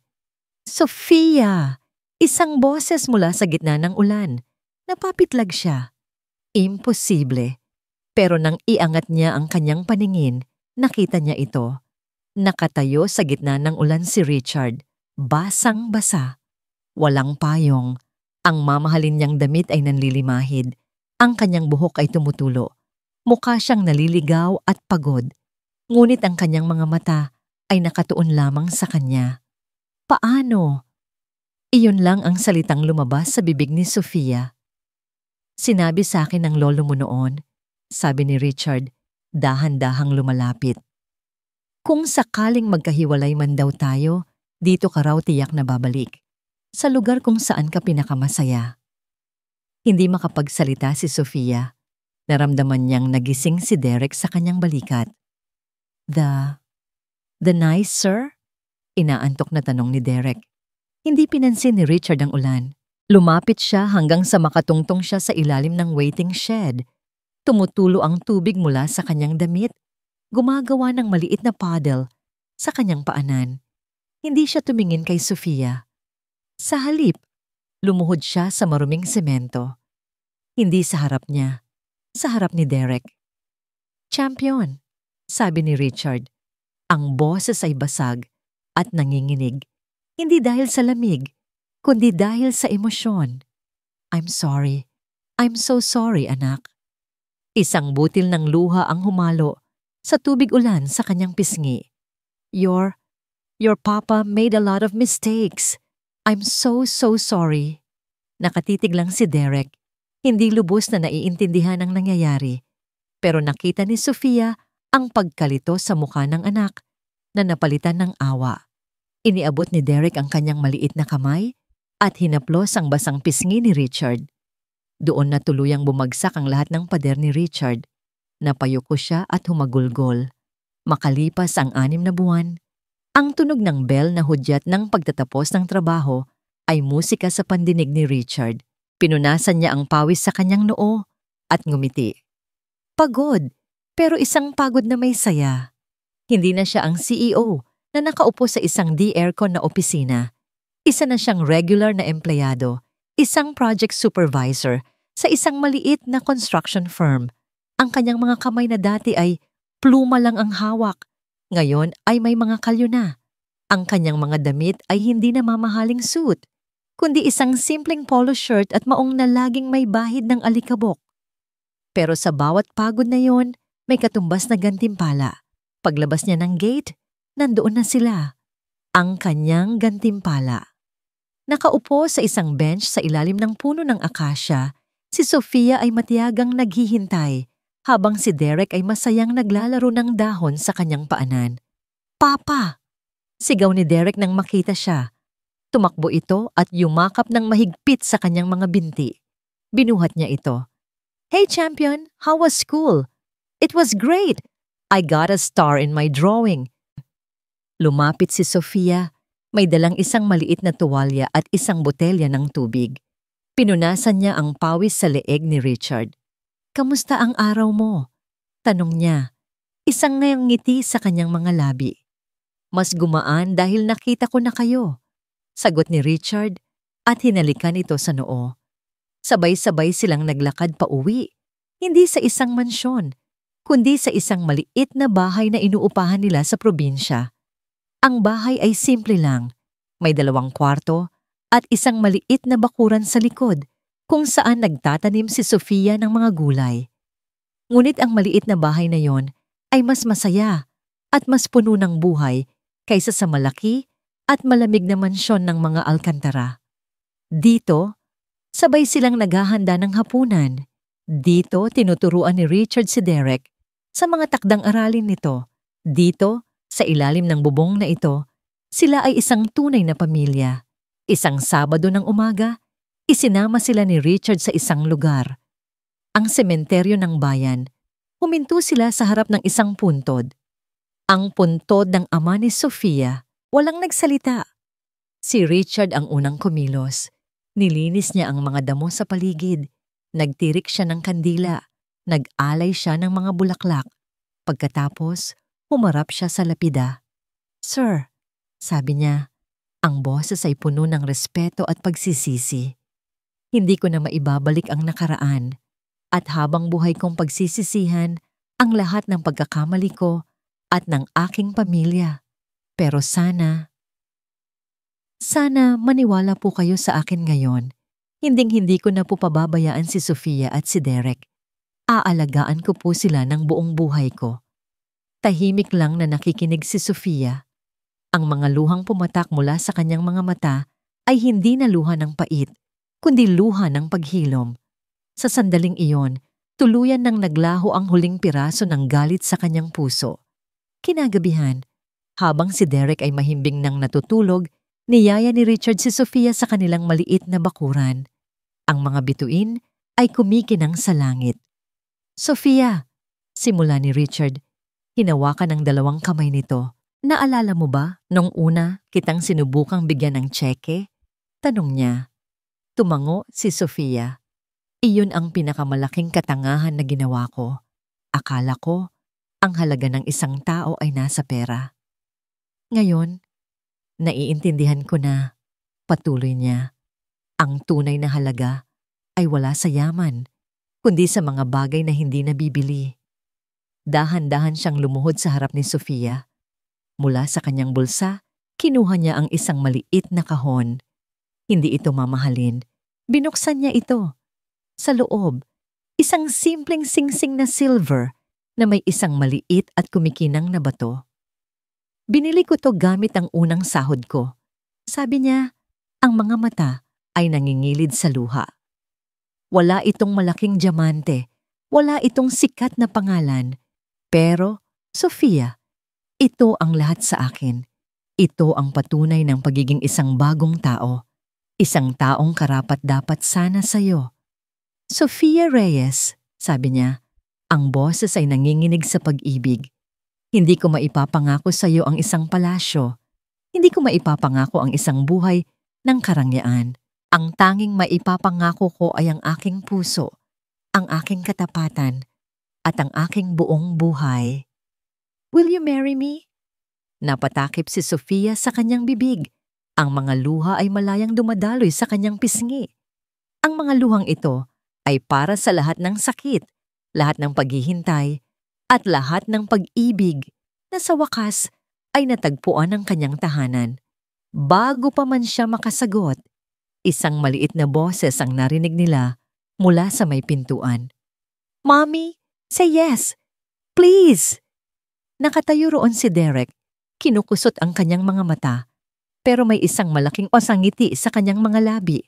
Sofia! Isang boses mula sa gitna ng ulan. Napapitlag siya. Imposible. Pero nang iangat niya ang kanyang paningin, nakita niya ito. Nakatayo sa gitna ng ulan si Richard, basang-basa. Walang payong. Ang mamahalin niyang damit ay nanlilimahid. Ang kanyang buhok ay tumutulo. Mukha siyang naliligaw at pagod. Ngunit ang kanyang mga mata ay nakatuon lamang sa kanya. Paano? Iyon lang ang salitang lumabas sa bibig ni Sofia. Sinabi sa akin ng lolo mo noon, sabi ni Richard, dahan-dahang lumalapit. Kung sakaling magkahiwalay man daw tayo, dito ka raw tiyak na babalik. Sa lugar kung saan ka pinakamasaya. Hindi makapagsalita si Sofia. Naramdaman niyang nagising si Derek sa kanyang balikat. The nice, sir? Inaantok na tanong ni Derek. Hindi pinansin ni Richard ang ulan. Lumapit siya hanggang sa makatungtong siya sa ilalim ng waiting shed. Tumutulo ang tubig mula sa kanyang damit. Gumagawa ng maliit na paddle sa kanyang paanan. Hindi siya tumingin kay Sofia. Sa halip, lumuhod siya sa maruming semento. Hindi sa harap niya, sa harap ni Derek. Champion, sabi ni Richard. Ang boses ay basag at nanginginig. Hindi dahil sa lamig, kundi dahil sa emosyon. I'm sorry. I'm so sorry, anak. Isang butil ng luha ang humalo sa tubig ulan sa kanyang pisngi. Your papa made a lot of mistakes. I'm so sorry. Nakatitig lang si Derek. Hindi lubos na naiintindihan ang nangyayari. Pero nakita ni Sofia ang pagkalito sa mukha ng anak na napalitan ng awa. Iniabot ni Derek ang kanyang maliit na kamay at hinaplos ang basang pisngi ni Richard. Doon na tuluyang bumagsak ang lahat ng pader ni Richard. Napayuko siya at humagulgol. Makalipas ang 6 na buwan, ang tunog ng bell na hudyat ng pagtatapos ng trabaho ay musika sa pandinig ni Richard. Pinunasan niya ang pawis sa kanyang noo at ngumiti. Pagod, pero isang pagod na may saya. Hindi na siya ang CEO na nakaupo sa isang di-aircon na opisina. Isa na siyang regular na empleyado, isang project supervisor sa isang maliit na construction firm. Ang kanyang mga kamay na dati ay pluma lang ang hawak. Ngayon ay may mga kalyo na. Ang kanyang mga damit ay hindi na mamahaling suit, kundi isang simpleng polo shirt at maong na laging may bahid ng alikabok. Pero sa bawat pagod na yon, may katumbas na gantimpala. Paglabas niya ng gate, nandoon na sila. Ang kanyang gantimpala. Nakaupo sa isang bench sa ilalim ng puno ng akasya, si Sofia ay matiyagang naghihintay habang si Derek ay masayang naglalaro ng dahon sa kanyang paanan. "Papa!" Sigaw ni Derek nang makita siya. Tumakbo ito at yumakap ng mahigpit sa kanyang mga binti. Binuhat niya ito. "Hey champion, how was school?" "It was great. I got a star in my drawing." Lumapit si Sofia. May dalang isang maliit na tuwalya at isang botelya ng tubig. Pinunasan niya ang pawis sa leeg ni Richard. "Kamusta ang araw mo?" tanong niya. Isang ngayong ngiti sa kanyang mga labi. "Mas gumaan dahil nakita ko na kayo," sagot ni Richard at hinalikan ito sa noo. Sabay-sabay silang naglakad pa uwi, hindi sa isang mansyon, kundi sa isang maliit na bahay na inuupahan nila sa probinsya. Ang bahay ay simple lang, may 2 kwarto at isang maliit na bakuran sa likod kung saan nagtatanim si Sofia ng mga gulay. Ngunit ang maliit na bahay na yon ay mas masaya at mas puno ng buhay kaysa sa malaki at malamig na mansyon ng mga Alcantara. Dito, sabay silang naghahanda ng hapunan. Dito, tinuturuan ni Richard si Derek sa mga takdang aralin nito. Dito, sa ilalim ng bubong na ito, sila ay isang tunay na pamilya. Isang Sabado ng umaga, isinama sila ni Richard sa isang lugar. Ang sementeryo ng bayan. Huminto sila sa harap ng isang puntod. Ang puntod ng ama ni Sofia, walang nagsalita. Si Richard ang unang kumilos. Nilinis niya ang mga damo sa paligid. Nagtirik siya ng kandila. Nag-alay siya ng mga bulaklak. Pagkatapos, humarap siya sa lapida. "Sir," sabi niya, ang boses ay puno ng respeto at pagsisisi. "Hindi ko na maibabalik ang nakaraan at habang buhay kong pagsisisihan ang lahat ng pagkakamali ko at ng aking pamilya. Pero sana maniwala po kayo sa akin ngayon. Hinding-hindi ko na po pababayaan si Sofia at si Derek. Aalagaan ko po sila ng buong buhay ko." Tahimik lang na nakikinig si Sofia. Ang mga luhang pumatak mula sa kanyang mga mata ay hindi na luha ng pait, kundi luha ng paghilom. Sa sandaling iyon, tuluyan nang naglaho ang huling piraso ng galit sa kanyang puso. Kinagabihan, habang si Derek ay mahimbing nang natutulog, niyaya ni Richard si Sofia sa kanilang maliit na bakuran. Ang mga bituin ay kumikinang sa langit. "Sofia," simula ni Richard. Hinawakan ng 2 kamay nito. "Naalala mo ba nung una kitang sinubukang bigyan ng tseke?" tanong niya. Tumango si Sofia. "Iyon ang pinakamalaking katangahan na ginawa ko. Akala ko, ang halaga ng isang tao ay nasa pera. Ngayon, naiintindihan ko na," patuloy niya. "Ang tunay na halaga ay wala sa yaman, kundi sa mga bagay na hindi nabibili." Dahan-dahan siyang lumuhod sa harap ni Sofia. Mula sa kanyang bulsa, kinuha niya ang isang maliit na kahon. Hindi ito mamahalin. Binuksan niya ito. Sa loob, isang simpleng singsing na silver na may isang maliit at kumikinang na bato. "Binili ko to gamit ang unang sahod ko," sabi niya. Ang mga mata ay nangingilid sa luha. Wala itong malaking diamante, wala itong sikat na pangalan. Pero, Sofia, ito ang lahat sa akin. Ito ang patunay ng pagiging isang bagong tao. Isang taong karapat-dapat sana sa'yo. "Sofia Reyes," sabi niya. Ang boses ay nanginginig sa pag-ibig. "Hindi ko maipapangako sa'yo ang isang palasyo. Hindi ko maipapangako ang isang buhay ng karangyaan. Ang tanging maipapangako ko ay ang aking puso, ang aking katapatan, at ang aking buong buhay." "Will you marry me?" Napatakip si Sofia sa kanyang bibig. Ang mga luha ay malayang dumadaloy sa kanyang pisngi. Ang mga luhang ito ay para sa lahat ng sakit, lahat ng paghihintay, at lahat ng pag-ibig na sa wakas ay natagpuan ng kanyang tahanan. Bago pa man siya makasagot, isang maliit na boses ang narinig nila mula sa may pintuan. Mommy, say yes. Please! Nakatayo roon si Derek. Kinukusot ang kanyang mga mata. Pero may isang malaking osangiti sa kanyang mga labi.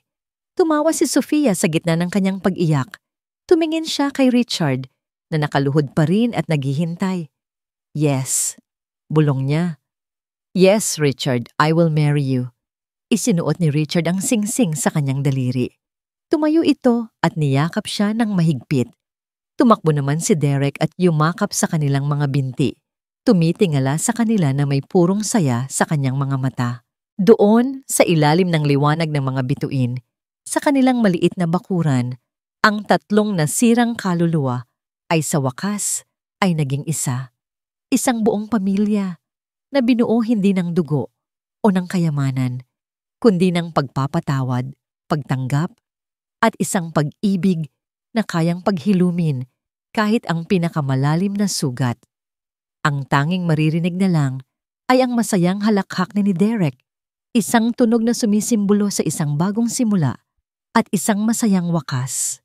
Tumawa si Sofia sa gitna ng kanyang pag-iyak. Tumingin siya kay Richard na nakaluhod pa rin at naghihintay. Yes, bulong niya. Yes, Richard, I will marry you. Isinuot ni Richard ang singsing sa kanyang daliri. Tumayo ito at niyakap siya ng mahigpit. Tumakbo naman si Derek at yumakap sa kanilang mga binti. Tumitingala sa kanila na may purong saya sa kanyang mga mata. Doon, sa ilalim ng liwanag ng mga bituin, sa kanilang maliit na bakuran, ang tatlong nasirang kaluluwa ay sa wakas ay naging isa. Isang buong pamilya na binuo hindi ng dugo o ng kayamanan, kundi ng pagpapatawad, pagtanggap, at isang pag-ibig na kayang paghilumin kahit ang pinakamalalim na sugat. Ang tanging maririnig na lang ay ang masayang halakhak ni Derek, isang tunog na sumisimbolo sa isang bagong simula at isang masayang wakas.